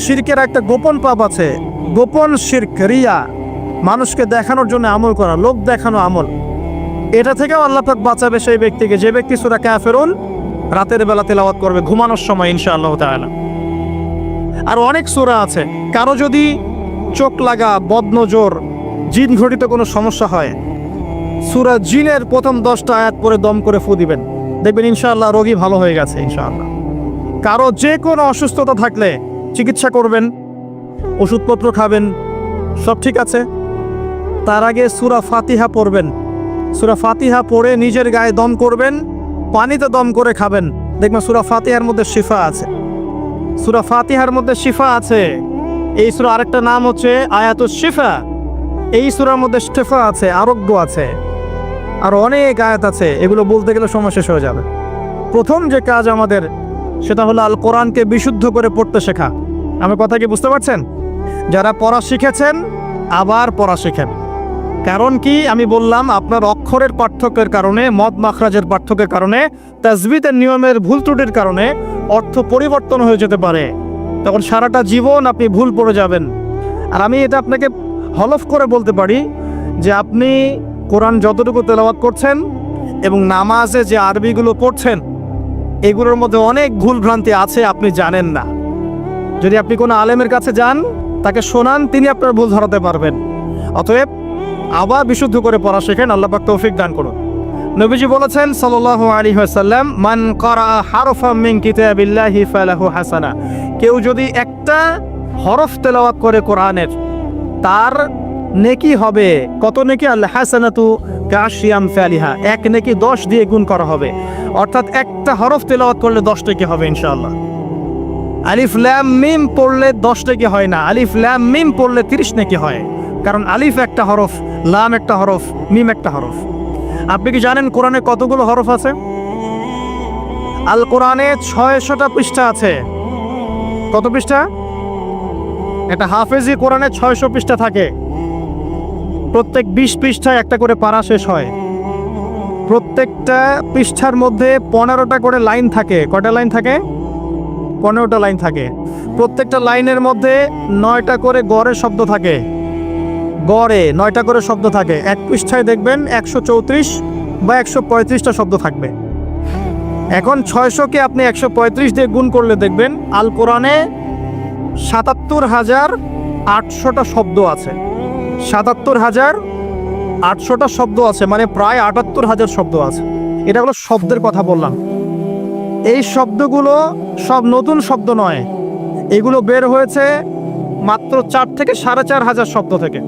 শিরকের একটা গোপন পাপ আছে, গোপন শিরক, রিয়া, মানুষকে দেখানোর জন্য আমল করা, লোক দেখানো আমল। এটা থেকেও আল্লাহ পাক বাঁচাবে সেই ব্যক্তিকে, যে ব্যক্তি সূরা কাফিরুন রাতের বেলা তেলাওয়াত করবে ঘুমানোর সময় ইনশাআল্লাহ তাআলা। আর অনেক সূরা আছে। কারো যদি চোখ লাগা, বদনজর, জিন ঘটিত কোনো সমস্যা হয়, সূরা জিনের প্রথম 10টা আয়াত পরে দম করে ফু দিবেন, দেখবেন ইনশাআল্লাহ রোগী ভালো হয়ে গেছে ইনশাআল্লাহ। কারো যে কোনো অসুস্থতা থাকলে চিকিৎসা করবেন, ওষুধপত্র খাবেন, সব ঠিক আছে। তার আগে সূরা ফাতিহা পড়বেন। সূরা ফাতিহা পড়ে নিজের গায়ে দম করবেন, পানিতে দম করে খাবেন, দেখবেন সূরা ফাতিহার মধ্যে শিফা আছে। সূরা ফাতিহার মধ্যে শিফা আছে। এই সূরা আরেকটা নাম হচ্ছে আয়াতুশ শিফা। এই সূরার মধ্যে শিফা আছে, আরোগ্য আছে। আর অনেক আয়াত আছে, এগুলো বলতে গেলে সময় শেষ হয়ে যাবে। প্রথম যে কাজ আমাদের সেটা হলো আল কোরআনকে বিশুদ্ধ করে পড়তে শেখা। আমার কথা কি বুঝতে পারছেন? যারা পড়া শিখেছেন আবার পড়া শেখেন। কারণ কি আমি বললাম, আপনার অক্ষরের পার্থক্যের কারণে, মদ মাখরাজের পার্থক্যের কারণে, তাজবিদের নিয়মের ভুল ত্রুটির কারণে অর্থ পরিবর্তন হয়ে যেতে পারে। তখন সারাটা জীবন আপনি ভুল পড়ে যাবেন। আর আমি এটা আপনাকে হলফ করে বলতে পারি যে আপনি কোরআন যতটুকু তেলাওয়াত করছেন এবং নামাজে যে আরবিগুলো পড়ছেন এগুলোর মধ্যে অনেক ভুল ভ্রান্তি আছে, আপনি জানেন না। যদি আপনি কোনো আলেমের কাছে যান, তাকে শোনান, তিনি আপনার ভুল ধরাতে পারবেন। অতএব আবার বিশুদ্ধ করে পড়া শেখেন। আল্লাহ পাক তৌফিক দান করুন। নবীজি বলেছেন সাল্লাল্লাহু আলাইহি ওয়াসাল্লাম, মান ক্বারা হারফাম মিন কিতাবিল্লাহি ফালাহু হাসানা। কেউ যদি একটা হরফ তেলাওয়াত করে কোরআনের, তার নেকি হবে কত নেকি? আল হাসানাতু কাশরি আমসালিহা, এক নেকি 10 দিয়ে গুণ করা হবে। অর্থাৎ একটা হরফ তেলাওয়াত করলে 10 নেকি হবে ইনশাআল্লাহ। আলিফ লাম মিম পড়লে 10 নেকি হয় না, আলিফ লাম মিম পড়লে 30 নেকি হয়। কারণ আলিফ একটা হরফ, লাম একটা হরফ, মিম একটা হরফ। আপনি কি জানেন কোরআনে কতগুলো হরফ আছে? আল কোরআনে 600টা পৃষ্ঠা আছে। কত পৃষ্ঠা? একটা হাফেজি কোরআনে 600 পৃষ্ঠা থাকে। প্রত্যেক 20 পৃষ্ঠায় একটা করে পারা শেষ হয়। প্রত্যেকটা পৃষ্ঠার মধ্যে 15টা করে লাইন থাকে। কয়টা লাইন থাকে? 15টা লাইন থাকে। প্রত্যেকটা লাইনের মধ্যে 9টা করে গড়ে শব্দ থাকে। গড়ে 9টা করে শব্দ থাকে। এক পৃষ্ঠায় দেখবেন 134 বা 135টা শব্দ থাকবে। এখন 600কে আপনি 135 দিয়ে গুণ করলে দেখবেন আল কোরআনে 77,800টা শব্দ আছে। 77,800টা শব্দ আছে, মানে প্রায় 78,000 শব্দ আছে। এটা হলো শব্দের কথা বললাম। এই শব্দগুলো সব নতুন শব্দ নয়, এগুলো বের হয়েছে মাত্র 4 থেকে 4,500 শব্দ থেকে।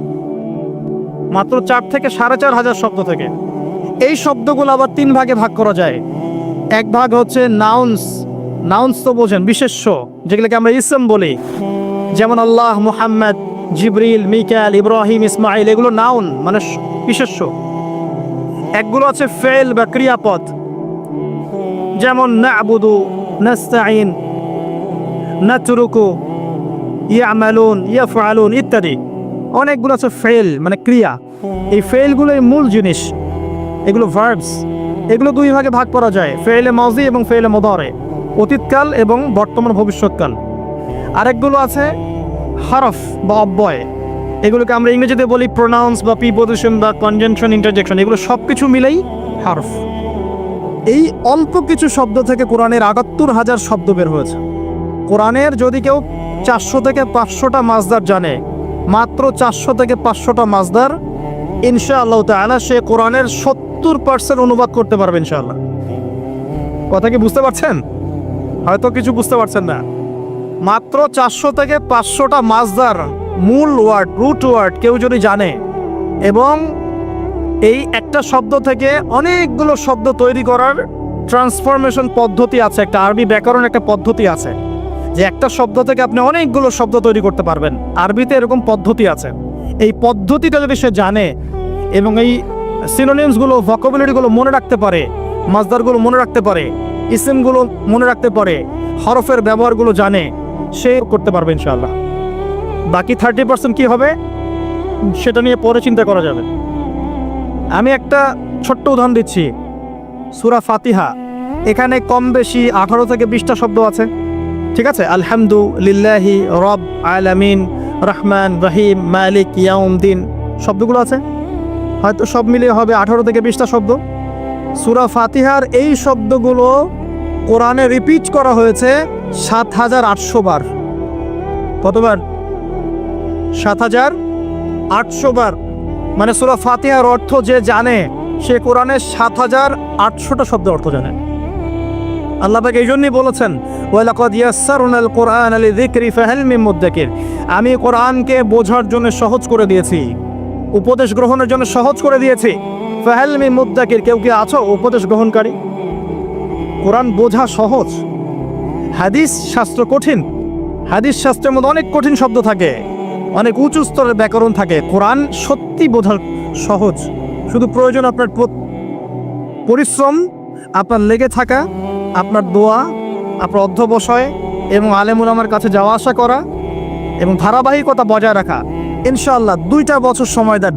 মাত্র 4 থেকে 4,500 শব্দ থেকে। এই শব্দগুলো আবার 3 ভাগে ভাগ করা যায়। এক ভাগ হচ্ছে নাউন্স। নাউন্স তো বোঝেন, বিশেষ্য, যেগুলোকে আমরা ইসম বলি। যেমন আল্লাহ, মুহাম্মদ, জিবরিল, মিকাল, ইব্রাহিম, ইসমাইল, এগুলো নাউন মানে বিশেষ্য। একগুলো আছে ফেল বা ক্রিয়াপদ, যেমন না'বুদু, নাস্তাইন, নাতরুকু, ইয়ামালুন, ইয়াফআলুন ইত্যাদি। অনেকগুলো আছে ফেল মানে ক্রিয়া। এই ফেলগুলোই মূল জিনিস, এগুলো ভার্বস। এগুলো 2 ভাগে ভাগ করা যায়, ফেলে মাজি এবং ফেলে মুদারে, অতীতকাল এবং বর্তমান ভবিষ্যৎকাল। আরেকগুলো আছে হরফ বা অব্যয়। এগুলোকে আমরা ইংরেজিতে বলি প্রোনাউন্স বা প্রিপোজিশন বা কনজাংশন, ইন্টারজেকশন। এগুলো সব কিছু মিলেই হরফ। এই অল্প কিছু শব্দ থেকে কোরআনের ৭৮,০০০ শব্দ বের হয়েছে। কোরআনের যদি কেউ 400 থেকে 500টা মাসদার জানে, মাত্র 400 থেকে 500টা মাসদার, ইনশাআল্লাহ তাআলা সে কোরআনের 70% অনুবাদ করতে পারবে ইনশাআল্লাহ। কথা কি বুঝতে পারছেন? হয়তো কিছু বুঝতে পারছেন না। মাত্র 400 থেকে 500টা মাসদার, মূল ওয়ার্ড, রুট ওয়ার্ড কেউ যদি জানে, এবং এই একটা শব্দ থেকে অনেকগুলো শব্দ তৈরি করার ট্রান্সফরমেশন পদ্ধতি আছে, একটা আরবি ব্যাকরণ একটা পদ্ধতি আছে, যে একটা শব্দ থেকে আপনি অনেকগুলো শব্দ তৈরি করতে পারবেন। আরবিতে এরকম পদ্ধতি আছে। এই পদ্ধতিটা যদি সে জানে এবং এই সিনোনিমসগুলো, ভোকাবুলারিগুলো মনে রাখতে পারে, মাসদারগুলো মনে রাখতে পারে, ইসিমগুলো মনে রাখতে পারে, হরফের ব্যবহারগুলো জানে, সে করতে পারবে ইনশাআল্লাহ। বাকি 30% কি হবে সেটা নিয়ে পরে চিন্তা করা যাবে। আমি একটা ছোট্ট উদাহরণ দিচ্ছি। সূরা ফাতিহা, এখানে কম বেশি 18 থেকে 20টা শব্দ আছে, ঠিক আছে? আলহামদুলিল্লাহি রব আলামিন, রহমান রহিম, মালিক ইয়াউমদ্দিন, শব্দগুলো আছে। হয়তো সব মিলিয়ে হবে 18 থেকে 20টা শব্দ। সূরা ফাতিহার এই শব্দগুলো কোরআনে রিপিট করা হয়েছে 7,800 বার। কতবার? 7,800 বার। মানে সূরা ফাতিহার অর্থ যে জানে, সে কোরআনে 7,800টা শব্দের অর্থ জানে। আল্লাহ পাক এই জন্যই বলেছেন, ওয়ালাকাদ ইয়াসসারনাল কুরআনা লিযিকরি ফাহাল মিন মুদ্দাকির। আমি কোরআনকে বোঝার জন্য সহজ করে দিয়েছি, উপদেশ গ্রহণের জন্য সহজ করে দিয়েছি। ফাহাল মিন মুদ্দাকির, কেউ কি আছো উপদেশ গ্রহণকারী? কোরআন বোঝা সহজ। হাদিস শাস্ত্র কঠিন। হাদিস শাস্ত্রের মধ্যে অনেক কঠিন শব্দ থাকে, অনেক উঁচু স্তরের ব্যাকরণ থাকে। কোরআন সত্যি বোঝা সহজ। শুধু প্রয়োজন আপনার পরিশ্রম, আপনার লেগে থাকা আপনার দোয়া, আপনার অধ্যবসায় এবং আলেম উলামার কাছে যাওয়া আসা করা এবং ধারাবাহিকতা বজায় রাখা। ইনশাআল্লাহ 2টা বছর সময় দেন,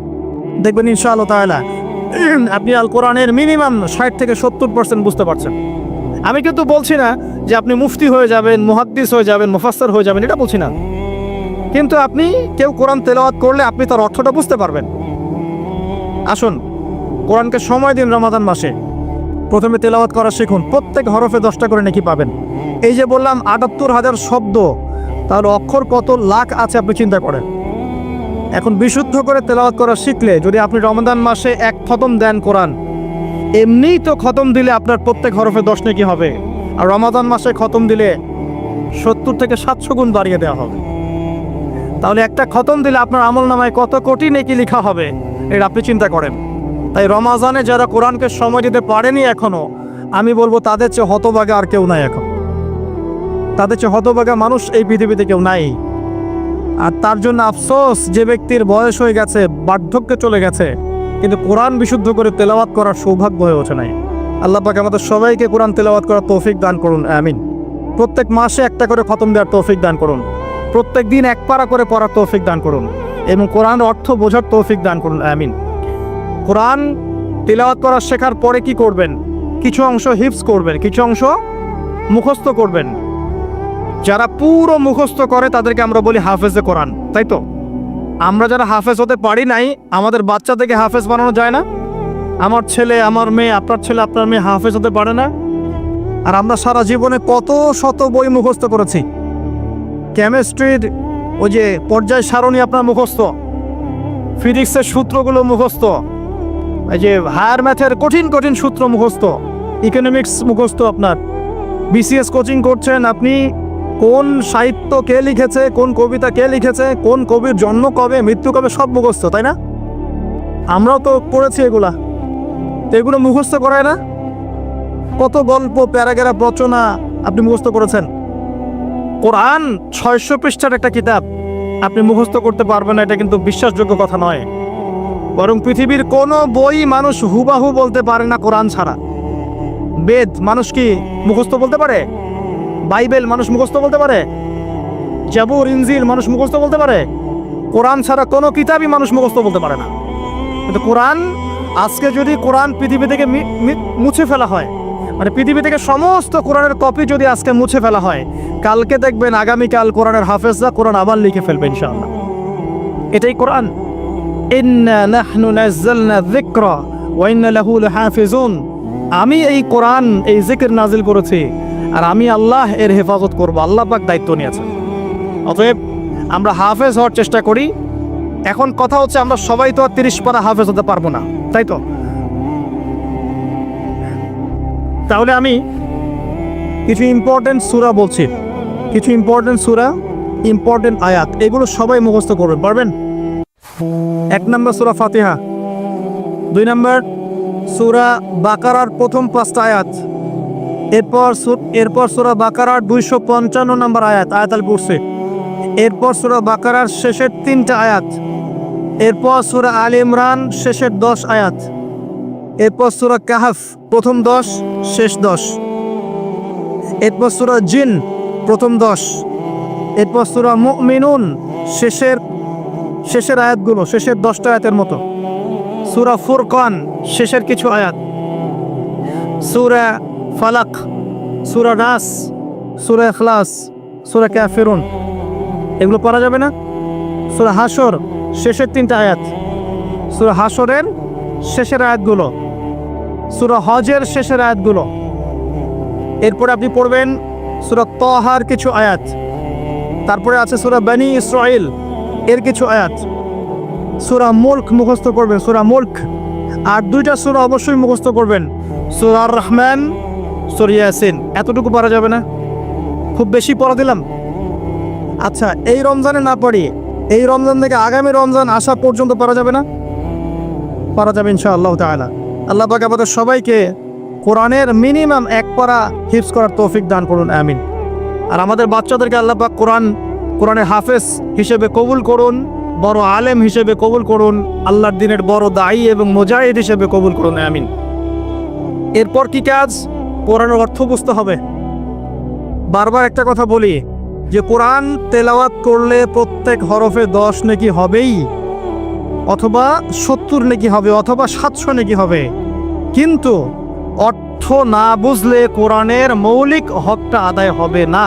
দেখবেন ইনশাআল্লাহ তাআলা আপনি আল কোরআনের মিনিমাম 60 থেকে 70% বুঝতে পারছেন। আমি কিন্তু বলছি না যে আপনি মুফতি হয়ে যাবেন, মুহাদ্দিস হয়ে যাবেন, মুফাসসির হয়ে যাবেন, এটা বলছি না। কিন্তু আপনি কেউ কোরআন তেলাওয়াত করলে আপনি তার অর্থটা বুঝতে পারবেন। আসুন কোরআনকে সময় দিন। রমাদান মাসে প্রথমে তেলাওয়াত করা শিখুন, প্রত্যেক হরফে 10টা করে নেকি পাবেন। এই যে বললাম 78,000 শব্দ, তাহলে অক্ষর কত লাখ আছে আপনি চিন্তা করেন। এখন বিশুদ্ধ করে তেলাওয়াত করা শিখলে যদি আপনি রমাদান মাসে এক খতম দেন কোরআন, এমনিই তো খতম দিলে আপনার প্রত্যেক হরফে 10 নেকি হবে, আর রমাদান মাসে খতম দিলে 70 থেকে 700 গুণ বাড়িয়ে দেওয়া হবে। তাহলে একটা খতম দিলে আপনার আমল নামায় কত কোটি নেকি লেখা হবে, এটা আপনি চিন্তা করেন। তাই রমাজানে যারা কোরআনকে সময় দিতে পারেনি এখনো, আমি বলবো তাদের চেয়ে হতভাগা আর কেউ নাই। এখন তাদের চেয়ে হতভাগা মানুষ এই পৃথিবীতে কেউ নাই। আর তার জন্য আফসোস, যে ব্যক্তির বয়স হয়ে গেছে, বার্ধক্যে চলে গেছে, কিন্তু কোরআন বিশুদ্ধ করে তেলাওয়াত করার সৌভাগ্য হয়ে ওঠে নাই। আল্লাহ পাক আমাদের সবাইকে কোরআন তেলাওয়াত করার তৌফিক দান করুন, আমিন। প্রত্যেক মাসে একটা করে খতম দেওয়ার তৌফিক দান করুন, প্রত্যেক দিন এক পারা করে পড়ার তৌফিক দান করুন, এবং কোরআন অর্থ বোঝার তৌফিক দান করুন, আমিন। কোরআন তিলাওয়াত করা শেখার পরে কি করবেন? কিছু অংশ হিফজ করবেন, কিছু অংশ মুখস্থ করবেন। যারা পুরো মুখস্থ করে তাদেরকে আমরা বলি হাফেজে কোরআন, তাই তো? আমরা যারা হাফেজ হতে পারি নাই, আমাদের বাচ্চা থেকে হাফেজ বানানো যায় না? আমার ছেলে, আমার মেয়ে, আপনার ছেলে, আপনার মেয়ে হাফেজ হতে পারে না? আর আমরা সারা জীবনে কত শত বই মুখস্থ করেছি। কেমিস্ট্রির ওই যে পর্যায় সারণী আপনার মুখস্থ, ফিজিক্সের সূত্রগুলো মুখস্থ, এই যে হায়ার ম্যাথের কঠিন কঠিন সূত্র মুখস্থ, ইকোনমিক্স মুখস্থ। আপনার বিসিএস কোচিং করছেন, আপনি কোন সাহিত্য কে লিখেছে, কোন কবিতা কে লিখেছে, কোন কবির জন্ম কবে, মৃত্যু কবে, সব মুখস্থ, তাই না? আমরাও তো পড়েছি এগুলা। তো এগুলো মুখস্থ করায় না? কত গল্প, প্যারাগ্রাফ রচনা আপনি মুখস্থ করেছেন। কোরআন 600 পৃষ্ঠার একটা কিতাব, আপনি মুখস্থ করতে পারবেন না, এটা কিন্তু বিশ্বাসযোগ্য কথা নয়। বরং পৃথিবীর কোনো বই মানুষ হুবাহু বলতে পারে না কোরআন ছাড়া। বেদ মানুষ কি মুখস্থ বলতে পারে? বাইবেল মানুষ মুখস্থ বলতে পারে? জাবুর, ইনজিল মানুষ মুখস্থ বলতে পারে? কোরআন ছাড়া কোনো কিতাবই মানুষ মুখস্থ বলতে পারে না। কিন্তু কোরআন, আজকে যদি কোরআন পৃথিবী থেকে মুছে ফেলা হয়, মানে পৃথিবী থেকে সমস্ত কোরআনের কপি যদি আজকে মুছে ফেলা হয়, কালকে দেখবেন আগামীকাল কোরআনের হাফেজরা কোরআন আবার লিখে ফেলবে ইনশাআল্লাহ। এটাই কোরআন। ইন্না নাহনু নাযালনা যিকরা ওয়া ইন্না লাহু লাহাফিজুন। আমি এই কোরআন, এই জিকির নাজিল করেছি, আর আমি আল্লাহ এর হেফাজত করব। আল্লাহ পাক দায়িত্ব নিয়েছেন। অতএব আমরা হাফেজ হওয়ার চেষ্টা করি। এখন কথা হচ্ছে, আমরা সবাই তো আর 30 পারা হাফেজ হতে পারবো না, তাই তো? তাহলে আমি কিছু ইম্পর্টেন্ট সূরা বলছি, কিছু ইম্পর্টেন্ট সূরা, ইম্পর্টেন্ট আয়াত, এগুলো সবাই মুখস্থ করবেন, পারবেন? 1 নম্বর সূরা ফাতিহা, 2 নম্বর সূরা বাকারার প্রথম 5টা আয়াত, এরপর সূরা বাকারার 255 নম্বর আয়াত, আয়াতুল কুরসি, এরপর সূরা বাকারার শেষের 3টা আয়াত, এরপর সূরা আলে ইমরান শেষের 10 আয়াত, এরপর সূরা কাহফ প্রথম 10 শেষ 10, এরপর সূরা জিন প্রথম 10, এরপর সূরা মুমিনুন শেষের আয়াতগুলো, শেষের 10টা আয়াতের মতো, সূরা ফুরকান শেষের কিছু আয়াত, সূরা ফালাক, সূরা নাস, সূরা ইখলাস, সূরা কাফিরুন, এগুলো পড়া যাবে না? সূরা হাশর শেষের 3টা আয়াত, সূরা হাশরের শেষের আয়াতগুলো, সূরা হজের শেষের আয়াতগুলো। এরপরে আপনি পড়বেন সূরা তাহার কিছু আয়াত, তারপরে আছে সূরা বনী ইসরাইল এর কিছু আয়াত, সূরা মুলক মুখস্থ করবেন, সূরা মুলক। আর 2টা সূরা অবশ্যই মুখস্থ করবেন, সূরা আর রহমান, সূরা ইয়াসিন। এতটুকু পড়া যাবে না? খুব বেশি পড়া দিলাম? আচ্ছা, এই রমজানে না পড়ি, এই রমজান থেকে আগামী রমজান আসা পর্যন্ত পড়া যাবে না? পড়া যাবে ইনশাআল্লাহ তাআলা। আল্লাহ পাক আমাদের সবাইকে কোরআনের মিনিমাম 1 পারা হিফজ করার তৌফিক দান করুন, আমিন। আর আমাদের বাচ্চাদেরকে আল্লাহ পাক কোরআনের হাফেজ হিসেবে কবুল করুন, বড় আলেম হিসেবে কবুল করুন, আল্লাহর দ্বীনের বড় দায়ী এবং মুজাহিদ হিসেবে কবুল করুন, আমিন। এরপর কি কাজ? কোরআনের অর্থ বুঝতে হবে। বারবার একটা কথা বলি যে কোরআন তেলাওয়াত করলে প্রত্যেক হরফে 10 নেকি হবেই, অথবা 70 নেকি হবে, অথবা 700 নেকি হবে। কিন্তু অর্থ না বুঝলে কোরআনের মৌলিক হকটা আদায় হবে না।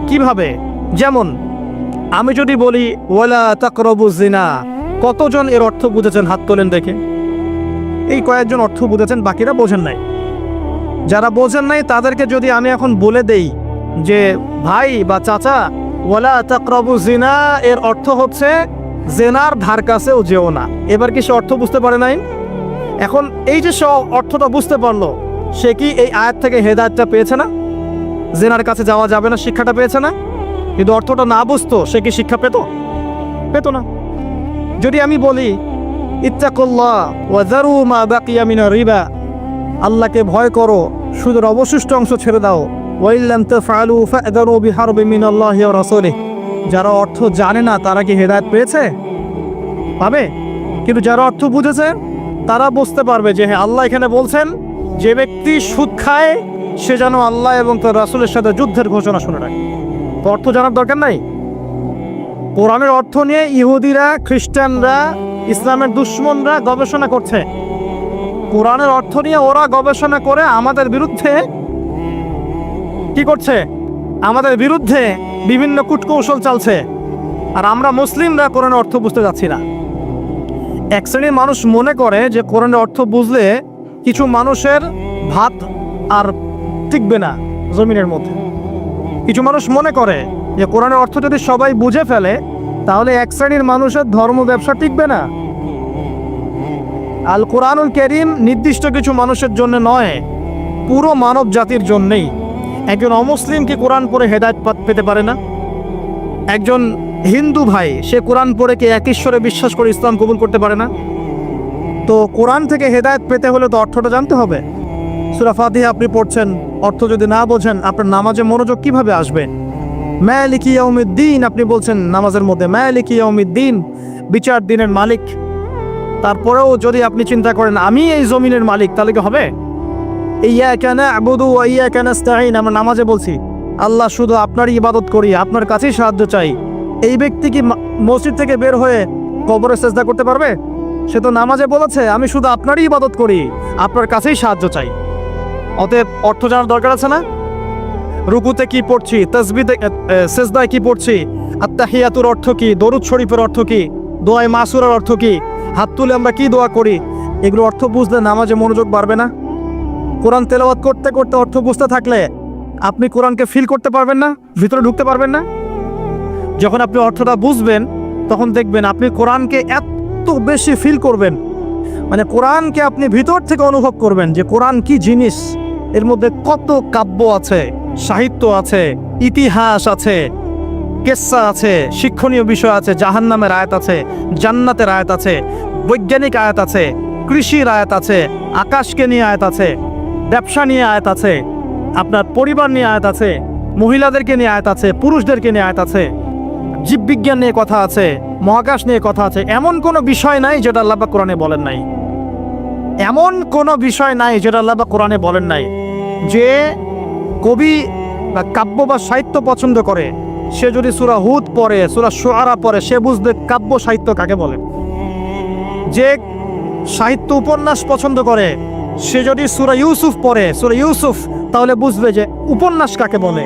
কিভাবে? যেমন আমি যদি বলি ওয়ালা তাকরাবু জিনা, কতজন এর অর্থ বুঝেছেন? হাত তোলেন দেখে। এই কয়েকজন অর্থ বুঝেছেন, বাকিরা বোঝেন নাই। যারা বোঝেন নাই তাদেরকে যদি আমি এখন বলে দেই যে ভাই বা চাচা, ওয়ালা তাকরাবু জিনা এর অর্থ হচ্ছে জেনার ধার কাছেও যেও না, এবার কি সে অর্থ বুঝতে পারে নাই? এখন এই যে সে অর্থটা বুঝতে পারলো, সে কি এই আয়াত থেকে হেদায়েতটা পেয়েছে না? জেনার কাছে যাওয়া যাবে না শিক্ষাটা পেয়েছে না? কিন্তু অর্থটা না বুঝতো, সে কি শিক্ষা পেত? পেত না। যদি আমি বলি ইত্তাকুল্লাহ ওয়া যারু মা বাকিয়া মিনার রিবা, আল্লাহকে ভয় করো, সুদের অবশিষ্ট অংশ ছেড়ে দাও, ওয়া ইল্লাম তাফআলু ফা'যারু বিহারবিন মিনাল্লাহি ওয়া রাসূলিহি, যারা অর্থ জানে না তারা কি হেদায়েত পেয়েছে? পাবে। কিন্তু যারা অর্থ বুঝেছে তারা বুঝতে পারবে যে হ্যাঁ, আল্লাহ এখানে বলছেন যে ব্যক্তি সুদ খায় সে যেন আল্লাহ এবং তার রাসূলের সাথে যুদ্ধের ঘোষণা শুনে রাখে। তো অর্থ জানার দরকার নাই। কোরআনের অর্থ নিয়ে ইহুদিরা, খ্রিস্টানরা, ইসলামের দুশমনরা গবেষণা করছে। কোরআনের অর্থ নিয়ে ওরা গবেষণা করে আমাদের বিরুদ্ধে কি করছে? আমাদের বিরুদ্ধে বিভিন্ন কূটকৌশল চালছে। আর আমরা মুসলিমরা কোরআনের অর্থ বুঝতে যাচ্ছি না। এক শ্রেণীর মানুষ মনে করে যে কোরআনের অর্থ বুঝলে কিছু মানুষের ভাত আর টিকবে না জমিনের মধ্যে। কিছু মানুষ মনে করে যে কোরআনের অর্থ যদি সবাই বুঝে ফেলে তাহলে এক শ্রেণীর মানুষের ধর্ম ব্যবসা টিকবে না। আল কোরআনুল কারীম নির্দিষ্ট কিছু মানুষের জন্য নয়, পুরো মানব জাতির জন্যেই। একজন অমুসলিম কি কোরআন পড়ে হেদায়েত পেতে পারে না? একজন হিন্দু ভাই সে কোরআন পড়ে কি এক ঈশ্বরে বিশ্বাস করে ইসলাম কবুল করতে পারে না? তো কোরআন থেকে হেদায়েত পেতে হলে তো অর্থটা জানতে হবে। সূরা ফাতিহা আপনি পড়ছেন, অর্থ যদি না বোঝেন আপনার নামাজে মনোযোগ কিভাবে আসবে? মালিকি ইয়াউমিদ্দিন আপনি বলছেন নামাজের মধ্যে, মালিকি ইয়াউমিদ্দিন, বিচার দিনের মালিক। তারপরেও যদি আপনি চিন্তা করেন আমি এই জমিনের মালিক, তাহলে কি হবে? ইয়াকা না'বুদু ওয়া ইয়াকা নাস্তাঈন, আমরা নামাজে বলছি আল্লাহ শুধু আপনারই ইবাদত করি, আপনার কাছেই সাহায্য চাই। এই ব্যক্তি কি মসজিদ থেকে বের হয়ে কবরে সেজদা করতে পারবে? সে তো নামাজে বলেছে আমি শুধু আপনারই ইবাদত করি, আপনার কাছেই সাহায্য চাই। অতএব অর্থ জানার দরকার আছে না? রুকুতে কি পড়ছি, তাসবিতে সেজদায় কি পড়ছি, আত্তাহিয়াতুর অর্থ কি, দরুদ শরীফের অর্থ কি, দোয়ায়ে মাসুরার অর্থ কি, হাত তুলে আমরা কি দোয়া করি, এগুলো অর্থ বুঝলে নামাজে মনোযোগ বাড়বে না? কোরআন তেলাওয়াত করতে করতে অর্থ বুঝতে থাকলে আপনি কোরআনকে ফিল করতে পারবেন না, ভিতরে ঢুকতে পারবেন না। যখন আপনি অর্থটা বুঝবেন তখন দেখবেন আপনি কোরআনকে এত বেশি ফিল করবেন, মানে কোরআনকে আপনি ভিতর থেকে অনুভব করবেন যে কোরআন কি জিনিস, এর মধ্যে কত কাব্য আছে, সাহিত্য আছে, ইতিহাস আছে, কেসা আছে, শিক্ষণীয় বিষয় আছে, জাহান্নামের আয়াত আছে, জান্নাতের আয়াত আছে, বৈজ্ঞানিক আয়াত আছে, কৃষির আয়াত আছে, আকাশকে নিয়ে আয়াত আছে, ব্যবসা নিয়ে আয়াত আছে, আপনার পরিবার নিয়ে আয়াত আছে, মহিলাদেরকে নিয়ে আয়াত আছে, পুরুষদেরকে নিয়ে আয়াত আছে, জীববিজ্ঞান নিয়ে কথা আছে, মহাকাশ নিয়ে কথা আছে। এমন কোনো বিষয় নাই যেটা আল্লাহ পাক কোরআনে বলেন নাই। এমন কোনো বিষয় নাই যেটা আল্লাহ পাক কোরআনে বলেন নাই। যে কবি বা কাব্য বা সাহিত্য পছন্দ করে সে যদি সূরা হুদ পড়ে, সূরা শুআরা পড়ে, সে বুঝবে কাব্য সাহিত্য কাকে বলে। যে সাহিত্য উপন্যাস পছন্দ করে সে যদি সূরা ইউসুফ পড়ে, সূরা ইউসুফ, তাহলে বুঝবে যে উপন্যাস কাকে বলে,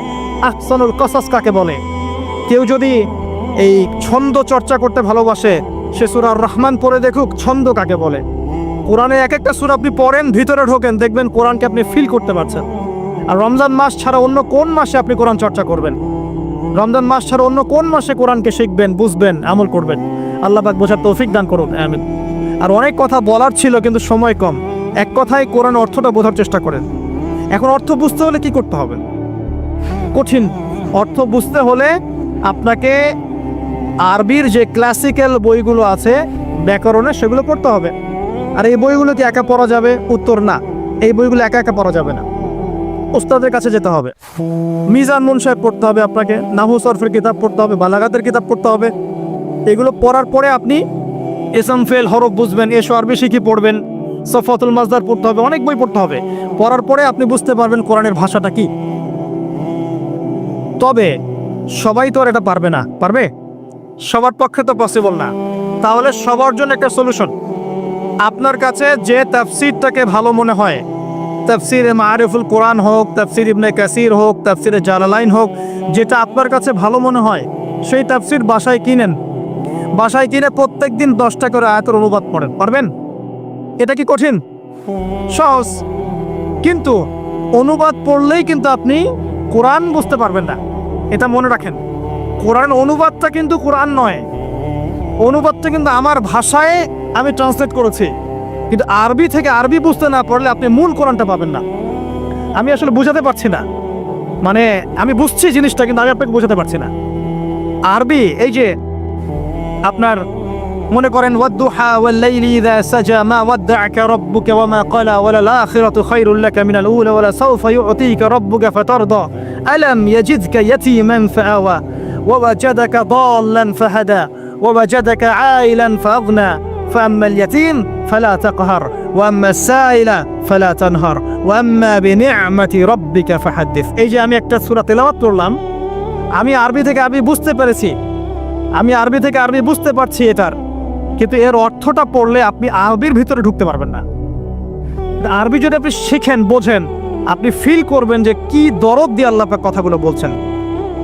আহসানুল কসাস কাকে বলে। কেউ যদি এই ছন্দ চর্চা করতে ভালোবাসে সে সূরা রহমান পড়ে দেখুক ছন্দ কাকে বলে। কোরআনে এক একটা সূরা আপনি পড়েন, ভিতরে ঢোকেন, দেখবেন কোরআনকে আপনি ফিল করতে পারছেন। আর রমজান মাস ছাড়া অন্য কোন মাসে আপনি কোরআন চর্চা করবেন? রমজান মাস ছাড়া অন্য কোন মাসে কোরআনকে শিখবেন, বুঝবেন, আমল করবেন? আল্লাহ পাক বোঝার তৌফিক দান করুন, আমিন। আর অনেক কথা বলার ছিল কিন্তু সময় কম, এক কথায় কোরআন অর্থটা বোঝার চেষ্টা করেন। এখন অর্থ বুঝতে হলে কি করতে হবে? কঠিন। অর্থ বুঝতে হলে আপনাকে আরবির যে ক্লাসিক্যাল বইগুলো আছে ব্যাকরণে সেগুলো পড়তে হবে। আর এই বইগুলো কি একা পড়া যাবে? উত্তর না, এই বইগুলো একা একা পড়া যাবে না, ওস্তাদের কাছে যেতে হবে। মিজান মুনসাহেব পড়তে হবে আপনাকে, নাহু সরফের কিতাব পড়তে হবে, বালাগাতের কিতাব পড়তে হবে। এগুলো পড়ার পরে আপনি ইসম ফেল হরফ বুঝবেন, এসো আরবি শিখে পড়বেন, সফাতুল মাজদার পড়তে হবে, অনেক বই পড়তে হবে। পড়ার পরে আপনি বুঝতে পারবেন কোরআনের ভাষাটা কি। তবে সবাই তো আর এটা পারবে না, পারবে? সবার পক্ষে তো পসিবল না। তাহলে সবার জন্য একটা সলিউশন, আপনার কাছে যে তাফসিরটাকে ভালো মনে হয়, তাফসিরে মারিফুল কোরআন হোক, তাফসির ইবনে কাসির হোক, তাফসিরে জালালাইন হোক, যেটা আপনার কাছে ভালো মনে হয় সেই তাফসির বাসায় কিনেন। বাসায় কিনে প্রত্যেক দিন 10টা করে আয়াতের অনুবাদ পড়েন। পারবেন? এটা কি কঠিন? সহজ। কিন্তু অনুবাদ পড়লেই কিন্তু আপনি কোরআন বুঝতে পারবেন না, এটা মনে রাখেন। কোরআন অনুবাদটা কিন্তু কোরআন নয়, অনুবাদটা কিন্তু আমার ভাষায় আমি ট্রান্সলেট করেছি, কিন্তু আরবি থেকে আরবি বুঝতে না পারলে আপনি মূল কোরআনটা পাবেন না। আমি আসলে বোঝাতে পারছি না, মানে আমি বুঝছি জিনিসটা, কিন্তু আমি আপনাকে বোঝাতে পারছি না। আরবি এই যে আপনার মনে করেন ওয়াদ্দুহা ওয়াল-লাইলি ইযা সাজা মা ওয়াদ্দা'আকা রাব্বুকা ওয়া মা ক্বালা ওয়ালাল আখিরাতু খায়রুল লাকা মিনাল উলা ওয়ালা সাওফা ইউ'তিকা রাব্বুকা ফাতারদা আলাম ইয়াজিদকা ইয়াতীমান ফাআওয়া ওয়া ওয়াজাদাকা দাল্লান ফাহাদা ওয়া ওয়াজাদাকা আইলান ফাআগনা فأما اليتيم فلا تقهر وأما السائل فلا تنهر وأما بنعمة ربك فحدث। এই যে আমি একটা সূরা তেলাওয়াত করলাম, আমি আরবি থেকে আরবি বুঝতে পেরেছি, আমি আরবি থেকে আরবি বুঝতে পারছি এটার, কিন্তু এর অর্থটা পড়লে আপনি আরবির ভিতরে ঢুকতে পারবেন না। আরবি যদি আপনি শিখেন, বোঝেন, আপনি ফিল করবেন যে কি দরদ দিয়ে আল্লাহ পাক কথাগুলো বলছেন।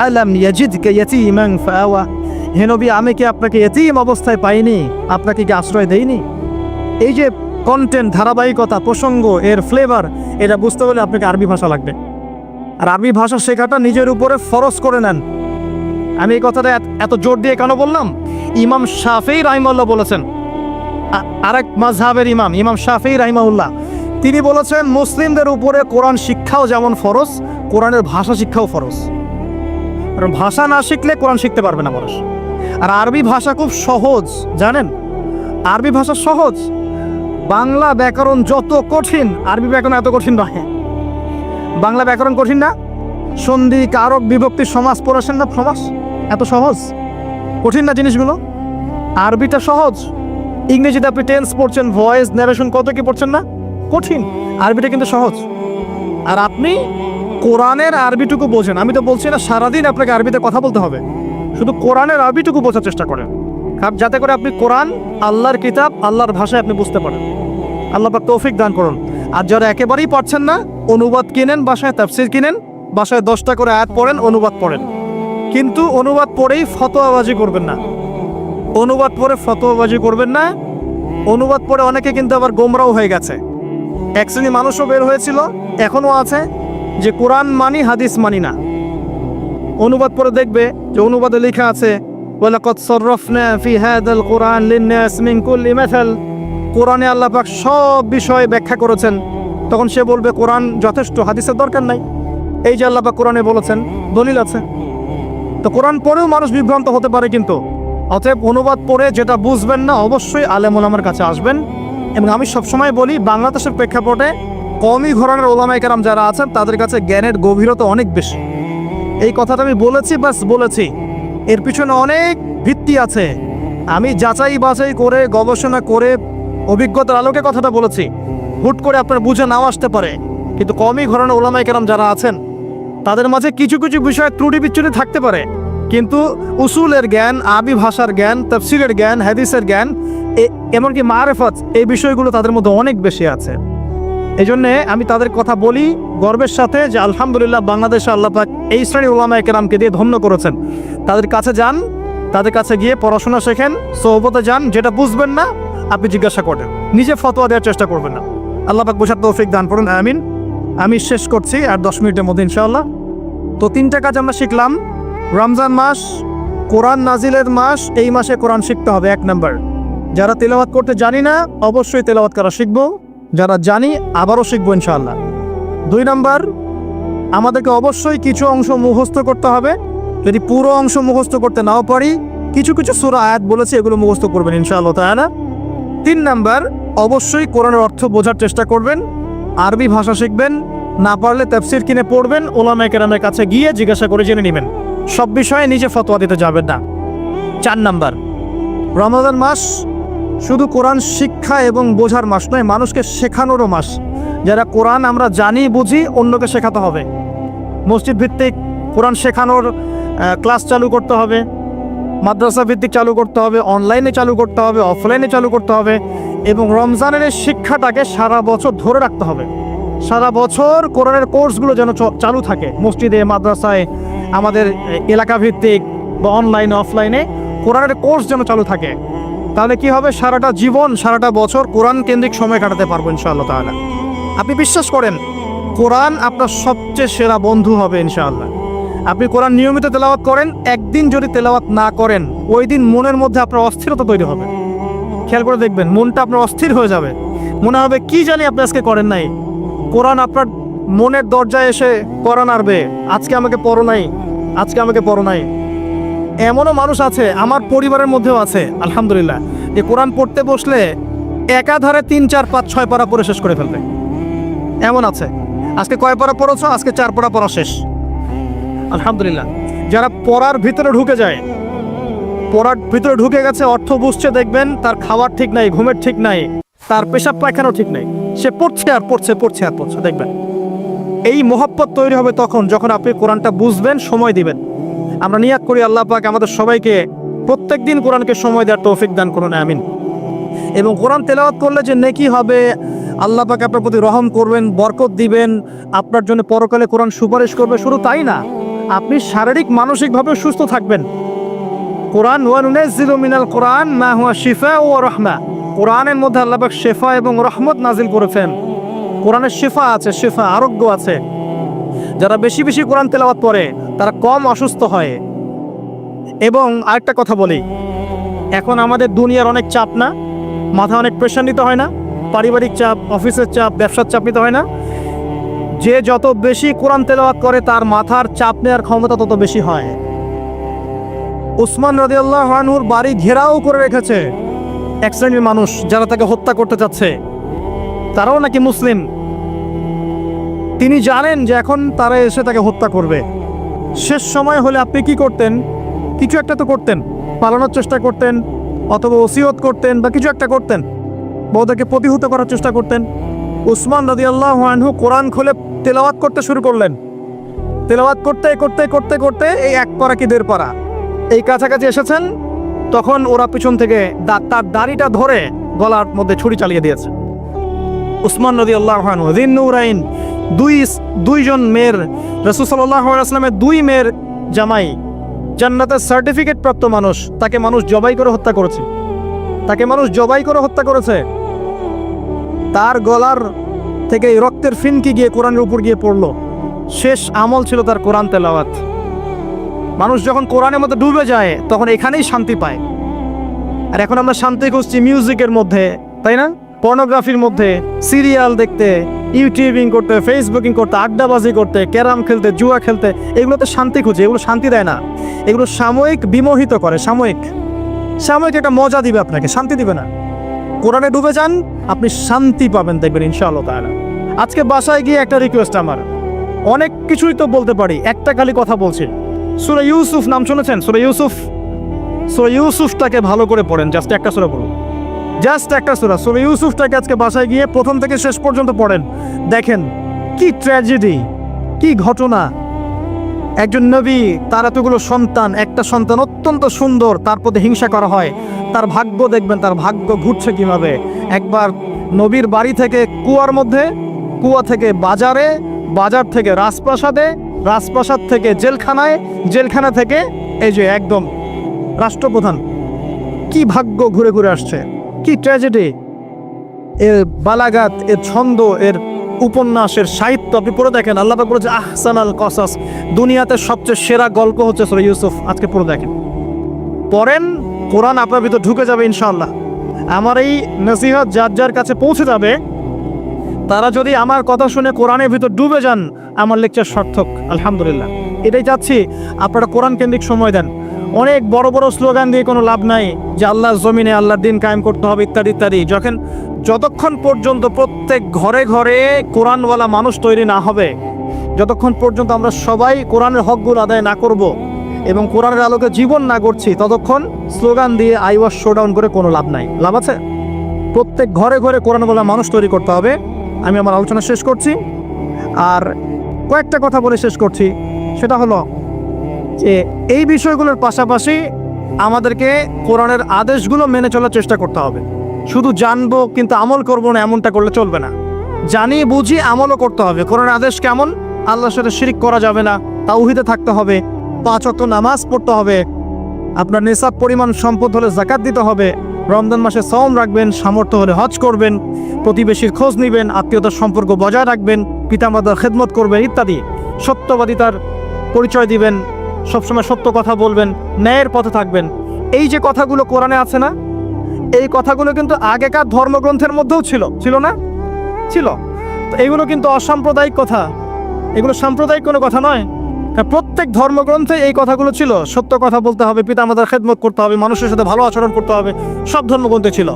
আলাম ইয়াজিদকা ইয়াতীমান ফাআওয়া, হে নবী আমি কি আপনাকে ইয়তীম অবস্থায় পাইনি, আপনাকে কি আশ্রয় দেইনি? এই যে কন্টেন্ট, ধারাবাহিকতা, প্রসঙ্গ, এর ফ্লেভার, এটা বুঝতে হলে আপনাকে আরবি ভাষা লাগবে। আর আরবি ভাষা শেখাটা নিজের উপরে ফরজ করে নেন। আমি এই কথাটা এত জোর দিয়ে কেন বললাম? ইমাম শাফিঈ রাহিমাহুল্লাহ বলেছেন, আরেক মাযহাবের ইমাম শাফিঈ রাহিমাহুল্লাহ, তিনি বলেছেন মুসলিমদের উপরে কোরআন শিক্ষাও যেমন ফরজ, কোরআনের ভাষা শিক্ষাও ফরজ। কারণ ভাষা না শিখলে কোরআন শিখতে পারবে না মানুষ। আর আরবি ভাষা খুব সহজ, জানেন? আরবি ভাষা সহজ। বাংলা ব্যাকরণ যত কঠিন, আরবি ব্যাকরণ এত কঠিন নয়। বাংলা ব্যাকরণ কঠিন না? সন্ধি, কারক, বিভক্তি, সমাস পড়েছেন না? সমাস এত সহজ, কঠিন না জিনিসগুলো? আরবিটা সহজ। ইংরেজিতে আপনি টেন্স পড়ছেন, ভয়েস, ন্যারেশন, কত কি পড়ছেন না? কঠিন। আরবিটা কিন্তু সহজ। আর আপনি কোরআনের আরবিটুকু বোঝেন। আমি তো বলছি না সারাদিন আপনাকে আরবিতে কথা বলতে হবে, শুধু কোরআনের আরবিটুকু বোঝার চেষ্টা করেন, যাতে করে আপনি কোরআন, আল্লাহর কিতাব, আল্লাহর ভাষায় আপনি বুঝতে পারেন। আল্লাহ পাক তৌফিক দান করুন। আর যারা একেবারেই পারছেন না, অনুবাদ কিনেন, বাসায় তাফসির কিনেন, বাসায় 10টা করে আয়াত পড়েন, অনুবাদ পড়েন। কিন্তু অনুবাদ পড়েই ফতোয়াবাজি করবেন না, অনুবাদ পড়ে ফতোয়াবাজি করবেন না। অনুবাদ পড়ে অনেকে কিন্তু আবার গোমরাও হয়ে গেছে। এক শ্রেণী মানুষও বের হয়েছিল, এখনও আছে, যে কোরআন মানি, হাদিস মানি না। অনুবাদ পড়ে দেখবে যে অনুবাদে লেখা আছে ওয়ালাকাদ সাররাফনা ফি হাযাল কুরআন লিন-নাস মিন কুল্লি মাসাল, কোরআনে আল্লাহ পাক সব বিষয় ব্যাখ্যা করেছেন। তখন সে বলবে কোরআন যথেষ্ট, হাদিসের দরকার নাই। এই যে আল্লাহ পাক কোরআনে বলেছেন, দলিল আছে। তো কোরআন পড়েও মানুষ বিভ্রান্ত হতে পারে। কিন্তু অতএব অনুবাদ পড়ে যেটা বুঝবেন না, অবশ্যই আলেম ওলামার কাছে আসবেন। এবং আমি সবসময় বলি, বাংলাদেশের প্রেক্ষাপটে কওমি ঘরানার ওলামায়ে কেরাম যারা আছেন, তাদের কাছে জ্ঞানের গভীরতা অনেক বেশি। এই কথাটা আমি বলেছি, বাস বলেছি, এর পিছনে অনেক ভিত্তি আছে। আমি যাচাই বাছাই করে, গবেষণা করে, অভিজ্ঞতার আলোকে কথাটা বলেছি। হুট করে আপনার বুঝে নাও আসতে পারে, কিন্তু কওমি ঘরানার ওলামায়ে কেরাম যারা আছেন, তাদের মাঝে কিছু কিছু বিষয়ে ত্রুটি বিচ্যুতি থাকতে পারে, কিন্তু উসুলের জ্ঞান, আরবি ভাষার জ্ঞান, তাফসীরের জ্ঞান, হাদিসের জ্ঞান, এমনকি মারেফত, এই বিষয়গুলো তাদের মধ্যে অনেক বেশি আছে। এই জন্যে আমি তাদের কথা বলি গর্বের সাথে যে আলহামদুলিল্লাহ, বাংলাদেশে আল্লাহ পাক এই শ্রেণীর উলামায়ে কেরামকে দিয়ে ধন্য করেছেন। তাদের কাছে যান, তাদের কাছে গিয়ে পড়াশোনা শেখেন, সোহবতে যান। যেটা বুঝবেন না আপনি জিজ্ঞাসা করেন, নিজে ফতোয়া দেওয়ার চেষ্টা করবেন না। আল্লাহ পাক বোঝার তৌফিক দান করুন, আমিন। আমি শেষ করছি আর 10 মিনিটের মধ্যে ইনশাআল্লাহ। তো 3টা কাজ আমরা শিখলাম। রমজান মাস কোরআন নাজিলের মাস, এই মাসে কোরআন শিখতে হবে। 1 নাম্বার, যারা তেলাওয়াত করতে জানি না, অবশ্যই তেলাওয়াত করা শিখবো। যারা জানি, আবারও শিখবো ইনশাআল্লাহ। 2 নাম্বার, আমাদেরকে অবশ্যই কিছু অংশ মুখস্থ করতে হবে। যদি পুরো অংশ মুখস্থ করতে নাও পারি, কিছু কিছু সূরা আয়াত বলেছি, এগুলো মুখস্থ করবেন ইনশাআল্লাহ তাআলা। 3 নাম্বার, অবশ্যই কোরআনের অর্থ বোঝার চেষ্টা করবেন, আরবি ভাষা শিখবেন, না পারলে তাফসীর কিনে পড়বেন, উলামায়ে কেরামের কাছে গিয়ে জিজ্ঞাসা করে জেনে নেবেন। সব বিষয়ে নিজে ফতোয়া দিতে যাবেন না। 4 নাম্বার, রমজান মাস শুধু কোরআন শিক্ষা এবং বোঝার মাস নয়, মানুষকে শেখানোরও মাস। যারা কোরআন আমরা জানি বুঝি, অন্যকে শেখাতে হবে। মসজিদ ভিত্তিক কোরআন শেখানোর ক্লাস চালু করতে হবে, মাদ্রাসা ভিত্তিক চালু করতে হবে, অনলাইনে চালু করতে হবে, অফলাইনে চালু করতে হবে, এবং রমজানের এই শিক্ষাটাকে সারা বছর ধরে রাখতে হবে। সারা বছর কোরআনের কোর্সগুলো যেন চালু থাকে মসজিদে, মাদ্রাসায়, আমাদের এলাকা ভিত্তিক বা অনলাইনে অফলাইনে কোরআনের কোর্স যেন চালু থাকে। তাহলে কি হবে, সারাটা জীবন, সারাটা বছর কোরআন কেন্দ্রিক সময় কাটাতে পারবো ইনশাআল্লাহ তাআলা। আপনি বিশ্বাস করেন, কোরআন আপনার সবচেয়ে সেরা বন্ধু হবে ইনশাআল্লাহ। আপনি কোরআন নিয়মিত তেলাওয়াত করেন, একদিন যদি তেলাওয়াত না করেন, ওই দিন মনের মধ্যে আপনার অস্থিরতা তৈরি হবে। খেয়াল করে দেখবেন, মনটা আপনার অস্থির হয়ে যাবে, মনে হবে কি জানি আপনি আজকে করেন নাই। কোরআন আপনার মনের দরজায় এসে কোরআন আরবে, আজকে আমাকে পড়ো নাই, আজকে আমাকে পড়ো নাই। এমনও মানুষ আছে, আমার পরিবারের মধ্যেও আছে আলহামদুলিল্লাহ, যে কোরআন পড়তে বসলে একাধারে 3, 4, 5, 6 পারা পড়ে শেষ করে ফেলবে। এমন আছে, আজকে কয় পারা পড়েছো, আজকে 4 পারা পড়া শেষ আলহামদুলিল্লাহ। যারা পড়ার ভিতরে ঢুকে যায়, পড়ার ভিতরে ঢুকে গেছে, অর্থ বুঝছে, দেখবেন তার খাওয়ার ঠিক নাই, ঘুমের ঠিক নাই, তার পেশাব পায়খানাও ঠিক নাই, সে পড়ছে আর পড়ছে, পড়ছে আর পড়ছে। দেখবেন এই মহব্বত তৈরি হবে তখন, যখন আপনি কোরআনটা বুঝবেন, সময় দিবেন। আমরা নিয়াত করি আল্লাহ পাক আমাদের সবাইকে প্রত্যেক দিন কোরআনকে সময় দেওয়ার তৌফিক দান করুন, আমিন। এবং কোরআন তেলাওয়াত করলে যে নেকি হবে, আল্লাহ পাক আপনার প্রতি রহম করবেন, বরকত দিবেন, আপনার জন্য পরকালে কোরআন সুপারিশ করবে। শুধু তাই না, আপনি শারীরিক মানসিকভাবে সুস্থ থাকবেন। কোরআন ওয়ানুনাজ্জিলু মিনাল কোরআন মা হুয়া শিফা ওয়া রাহমা, কোরআনের মধ্যে আল্লাহ পাক শিফা এবং রহমত নাজিল করেছেন। কোরআনের শিফা আছে, শিফা আরোগ্য আছে। যারা বেশি বেশি কোরআন তেলাওয়াত করে তারা কম অসুস্থ হয়। এবং আরেকটা কথা বলি, এখন আমাদের দুনিয়ার অনেক চাপ না, মাথা অনেক প্রেশার নিতে হয় না, পারিবারিক চাপ, অফিসের চাপ, ব্যবসার চাপ নিতে হয় না। যে যত বেশি কোরআন তেলাওয়াত করে তার মাথার চাপ নেওয়ার ক্ষমতা তত বেশি হয়। উসমান রাদিয়াল্লাহু আনহুর বাড়ি ঘেরাও করে রেখেছে এক শ্রেণীর মানুষ, যারা তাকে হত্যা করতে চাচ্ছে, তারাও নাকি মুসলিম। তিনি জানেন যে এখন তারা এসে তাকে হত্যা করবে। শেষ সময় হলে আপনি কি করতেন? কিছু একটা তো করতেন, পালানোর চেষ্টা করতেন, অথবা ওসিয়ত করতেন, বা কিছু একটা করতেন, বা ওদেরকে প্রতিহত করার চেষ্টা করতেন। উসমান রাদিয়াল্লাহু আনহু কোরআন খুলে তেলাওয়াত করতে শুরু করলেন। তেলাওয়াত করতে করতে করতে করতে এই 1 পারা কি 1.5 পারা এই কাছাকাছি এসেছেন, তখন ওরা পিছন থেকে তার দাড়িটা ধরে গলার মধ্যে ছুরি চালিয়ে দিয়েছে। উসমান রাদিয়াল্লাহু আনহু যিন্নুরাইন, দুইজন মেয়ের, রাসূল সাল্লাল্লাহু আলাইহি ওয়াসাল্লামের 2 মেয়ের জামাই, জান্নাতের সার্টিফিকেট প্রাপ্ত মানুষ, তাকে মানুষ জবাই করে হত্যা করেছে। তাকে মানুষ জবাই করে হত্যা করেছে। তার গলার থেকে রক্তের ফিনকি গিয়ে কোরআনের উপর গিয়ে পড়লো। শেষ আমল ছিল তার কোরআন তেলাওয়াত। মানুষ যখন কোরআনের মধ্যে ডুবে যায় তখন এখানেই শান্তি পায়। আর এখন আমরা শান্তি খুঁজছি মিউজিকের মধ্যে, তাই না? পর্নোগ্রাফির মধ্যে, সিরিয়াল দেখতে, ইউটিউবিং করতে, ফেসবুকিং করতে, আড্ডাবাজি করতে, ক্যারাম খেলতে, জুয়া খেলতে, এগুলোতে শান্তি খুঁজে। এগুলো শান্তি দেয় না, এগুলো সাময়িক বিমোহিত করে, সাময়িক একটা মজা দিবে আপনাকে, শান্তি দিবে না। কোরআনে ডুবে যান, আপনি শান্তি পাবেন, দেখবেন ইনশাআল্লাহ তাআলা। আজকে বাসায় গিয়ে একটা রিকোয়েস্ট আমার, অনেক কিছুই তো বলতে পারি, একটা খালি কথা বলছি। সূরা ইউসুফ নাম শুনেছেন? সূরা ইউসুফটাকে ভালো করে পড়েন, জাস্ট একটা সূরা পড়ুন, জাস্ট একটা সূরা। সূরা ইউসুফটাকে আজকে বাসায় গিয়ে প্রথম থেকে শেষ পর্যন্ত পড়েন, দেখেন কি ট্র্যাজেডি, কি ঘটনা। একজন নবী, তার এতগুলো সন্তান, একটা সন্তান অত্যন্ত সুন্দর, তার প্রতি হিংসা করা হয়। তার ভাগ্য দেখবেন, তার ভাগ্য ঘুরছে কিভাবে। একবার নবীর বাড়ি থেকে কুয়ার মধ্যে, কুয়া থেকে বাজারে, বাজার থেকে রাজপ্রাসাদে, রাজপ্রাসাদ থেকে জেলখানায়, জেলখানা থেকে এই যে একদম রাষ্ট্রপ্রধান। কি ভাগ্য ঘুরে ঘুরে আসছে, কি ট্র্যাজেডি। এর বালাগাত, এর ছন্দ, এর উপন্যাসের সাহিত্য আপনি পড়ে দেখেন। আল্লাহ পাক বলেছে আহসানাল কসাস, দুনিয়াতে সবচেয়ে সেরা গল্প হচ্ছে সূরা ইউসুফ। আজকে পড়ে দেখেন, পড়েন, কোরআন আপনার ভিতর ঢুকে যাবে ইনশাআল্লাহ। আমার এই নসিহত যার যার কাছে পৌঁছে যাবে, তারা যদি আমার কথা শুনে কোরআনের ভিতর ডুবে যান, আমার লেকচার সার্থক আলহামদুলিল্লাহ। এটাই চাচ্ছি, আপনারা কোরআন কেন্দ্রিক সময় দেন। অনেক বড় বড় স্লোগান দিয়ে কোনো লাভ নাই যে আল্লাহর জমিনে আল্লাহর দিন কায়েম করতে হবে ইত্যাদি ইত্যাদি। যতক্ষণ পর্যন্ত প্রত্যেক ঘরে ঘরে কোরআনওয়ালা মানুষ তৈরি না হবে, যতক্ষণ পর্যন্ত আমরা সবাই কোরআনের হকগুলো আদায় না করব, এবং কোরআনের আলোকে জীবন না করছি, ততক্ষণ স্লোগান দিয়ে আই ওয়াজ শোডাউন করে কোনো লাভ নাই। লাভ আছে? প্রত্যেক ঘরে ঘরে কোরআন বলা মানুষ তৈরি করতে হবে। আমি আমার আলোচনা শেষ করছি, আর কয়েকটা কথা বলে শেষ করছি। সেটা হলো যে এই বিষয়গুলোর পাশাপাশি আমাদেরকে কোরআনের আদেশগুলো মেনে চলার চেষ্টা করতে হবে। শুধু জানবো কিন্তু আমল করবো না, এমনটা করলে চলবে না। জানি বুঝি আমলও করতে হবে। কোরআনের আদেশ কেমন? আল্লাহর সাথে শিরিক করা যাবে না, তাওহীদে থাকতে হবে, 5 ওয়াক্ত নামাজ পড়তে হবে, আপনার নিসাব পরিমাণ সম্পদ হলে যাকাত দিতে হবে, রমজান মাসে সওম রাখবেন, সামর্থ্য হলে হজ করবেন, প্রতিবেশীর খোঁজ নেবেন, আত্মীয়তার সম্পর্ক বজায় রাখবেন, পিতামাতার খেদমত করবেন ইত্যাদি। সত্যবাদিতার পরিচয় দিবেন, সবসময় সত্য কথা বলবেন, ন্যায়ের পথে থাকবেন। এই যে কথাগুলো কোরআনে আছে না, এই কথাগুলো কিন্তু আগেকার ধর্মগ্রন্থের মধ্যেও ছিল না? ছিল। তো এগুলো কিন্তু অসাম্প্রদায়িক কথা, এগুলো সাম্প্রদায়িক কোনো কথা নয়। প্রত্যেক ধর্মগ্রন্থে এই কথাগুলো ছিল। সত্য কথা বলতে হবে, পিতামাতার খেদমত করতে হবে, মানুষের সাথে ভালো আচরণ করতে হবে, সব ধর্মগ্রন্থে ছিল।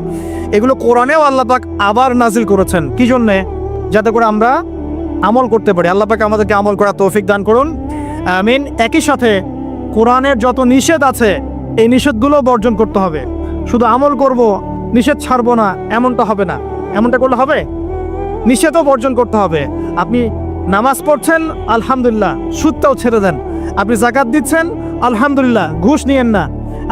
এগুলো কোরআনেও আল্লাহ পাক আবার নাজিল করেছেন। কি জন্যে? যাতে করে আমরা আমল করতে পারি। আল্লাহ পাক আমাদেরকে আমল করার তৌফিক দান করুন, আমিন। একই সাথে কোরআনের যত নিষেধ আছে এই নিষেধগুলো বর্জন করতে হবে। শুধু আমল করব, নিষেধ ছাড়বো না, এমনটা হবে না। এমনটা করলে হবে? নিষেধও বর্জন করতে হবে। আপনি নামাজ পড়ছেন, আলহামদুলিল্লাহ, সুদটাও ছেড়ে দেন। আপনি যাকাত দিচ্ছেন, আলহামদুলিল্লাহ, ঘুষ নিয়েন না।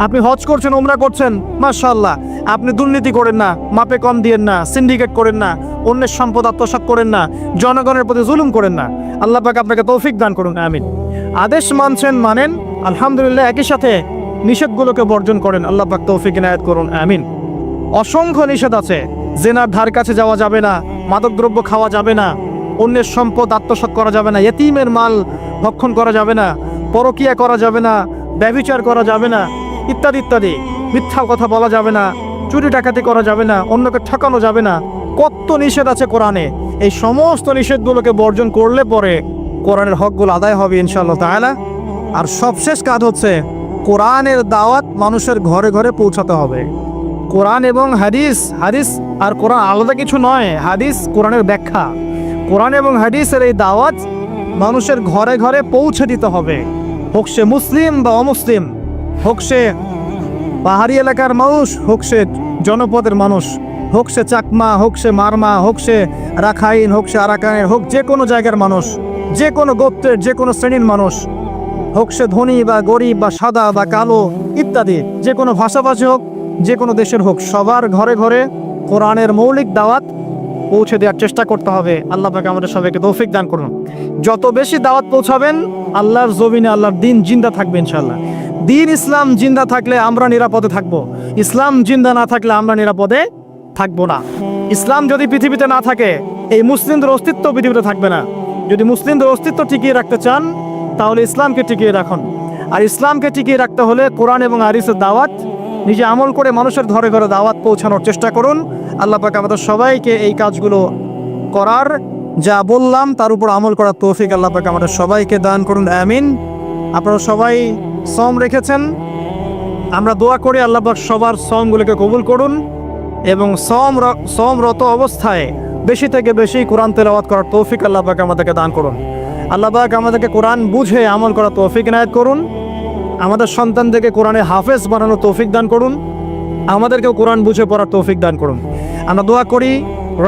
আপনি হজ করছেন, উমরা করছেন, মাশাআল্লাহ, আপনি দুর্নীতি করেন না, মাপে কম দিয়েন না, সিন্ডিকেট করেন না, অন্যের সম্পদ আত্মসাৎ করেন না, জনগণের প্রতি জুলুম করেন না। আল্লাহ পাক আপনাকে তৌফিক দান করুন, আমিন। আদেশ মানছেন, মানেন, আলহামদুলিল্লাহ। একই সাথে নিষেধগুলোকে বর্জন করেন, আল্লাহ পাক তৌফিক ইনায়াত করুন, আমিন। অসংখ্য নিষেধ আছে। জেনার ধার কাছে যাওয়া যাবে না, মাদকদ্রব্য খাওয়া যাবে না, অন্যের সম্পদ আত্মসাৎ করা যাবে না, ইতিমের মাল ভক্ষণ করা যাবে না, পরকিয়া করা যাবে না, ব্যভিচার করা যাবে না, ইত্যাদি ইত্যাদি। মিথ্যা কথা বলা যাবে না, চুরি ডাকাতি করা যাবে না, অন্যকে ঠকানো যাবে না। কত নিষেধ আছে কোরআনে। এই সমস্ত নিষেধগুলোকে বর্জন করলে পরে কোরআনের হকগুলো আদায় হবে ইনশাআল্লাহ তাআলা। আর সবশেষ কাজ হচ্ছে কোরআনের দাওয়াত মানুষের ঘরে ঘরে পৌঁছাতে হবে। কোরআন এবং হাদিস, হাদিস আর কোরআন আলাদা কিছু নয়। হাদিস কোরআনের ব্যাখ্যা। কোরআন এবং হাদিসের এই দাওয়াত মানুষের ঘরে ঘরে পৌঁছে দিতে হবে। হোক সে মুসলিম বা অমুসলিম, হোক সে পাহাড়ি এলাকার মানুষ, হোক সে জনপদের মানুষ, হোক সে চাকমা, হোক সে মারমা, হোক সে রাখাইন, হোক সে আরাকানের, হোক যে কোনো জায়গার মানুষ, যে কোনো গোত্রের, যে কোনো শ্রেণীর মানুষ, হোক সে ধনী বা গরিব বা সাদা বা কালো ইত্যাদি, যে কোনো ভাষাভাষী হোক, যে কোনো দেশের হোক, সবার ঘরে ঘরে কোরআনের মৌলিক দাওয়াত পৌঁছে দেওয়ার চেষ্টা করতে হবে। আল্লাহ পাক আমাদের সবাইকে তৌফিক দান করুন। যত বেশি দাওয়াত পৌঁছাবেন, আল্লাহর জমিনে আল্লাহর দিন জিন্দা থাকবে ইনশাআল্লাহ। দিন ইসলাম জিন্দা থাকলে আমরা নিরাপদে থাকব। ইসলাম জিন্দা না থাকলে আমরা নিরাপদে থাকবো না। ইসলাম যদি পৃথিবীতে না থাকে, এই মুসলিমদের অস্তিত্ব পৃথিবীতে থাকবে না। যদি মুসলিমদের অস্তিত্ব টিকিয়ে রাখতে চান, তাহলে ইসলামকে টিকিয়ে রাখুন। আর ইসলামকে টিকিয়ে রাখতে হলে কোরআন এবং হাদিসের দাওয়াত নিজে আমল করে মানুষের ঘরে ঘরে দাওয়াত পৌঁছানোর চেষ্টা করুন। আল্লাহ পাক আমাদের সবাইকে এই কাজগুলো করার, যা বললাম তার উপর আমল করার তৌফিক আল্লাহ পাক আমাদের সবাইকে দান করুন, আমিন। আপনারা সবাই সওম রেখেছেন, আমরা দোয়া করি আল্লাহ পাক সবার সওমগুলোকে কবুল করুন এবং সওমরত অবস্থায় বেশি থেকে বেশি কোরআন তেলাওয়াত করার তৌফিক আল্লাহ পাক আমাদেরকে দান করুন। আল্লাহ পাক আমাদেরকে কোরআন বুঝে আমল করার তৌফিক ইনায়াত করুন। আমাদের সন্তানদেরকে কোরআনে হাফেজ বানানোর তৌফিক দান করুন। আমাদেরকেও কোরআন বুঝে পড়ার তৌফিক দান করুন। আমরা দোয়া করি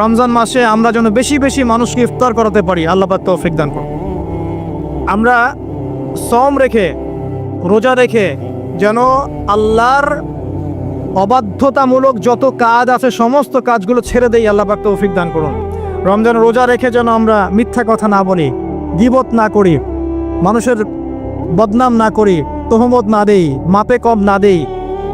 রমজান মাসে আমরা যেন বেশি বেশি মানুষকে ইফতার করাতে পারি, আল্লাহ পাক তৌফিক দান করুন। আমরা সওম রেখে, রোজা রেখে যেন আল্লাহর অবাধ্যতামূলক যত কাজ আছে সমস্ত কাজগুলো ছেড়ে দেই, আল্লাহ পাক তৌফিক দান করুন। রমজান রোজা রেখে যেন আমরা মিথ্যা কথা না বলি, গীবত না করি, মানুষের বদনাম না করি, তহমত না দেই, মাপে কম না দেই,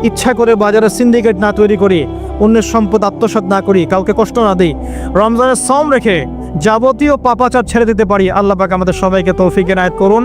ইচ্ছা করে বাজারে সিন্ডিকেট না তৈরি করি, অন্যের সম্পদ আত্মসাৎ না করি, কাউকে কষ্ট না দেই। রমজানের সওম রেখে যাবতীয় পাপাচার ছেড়ে দিতে পারি, আল্লাহ পাক আমাদের সবাইকে তৌফিক ইনায়াত করুন।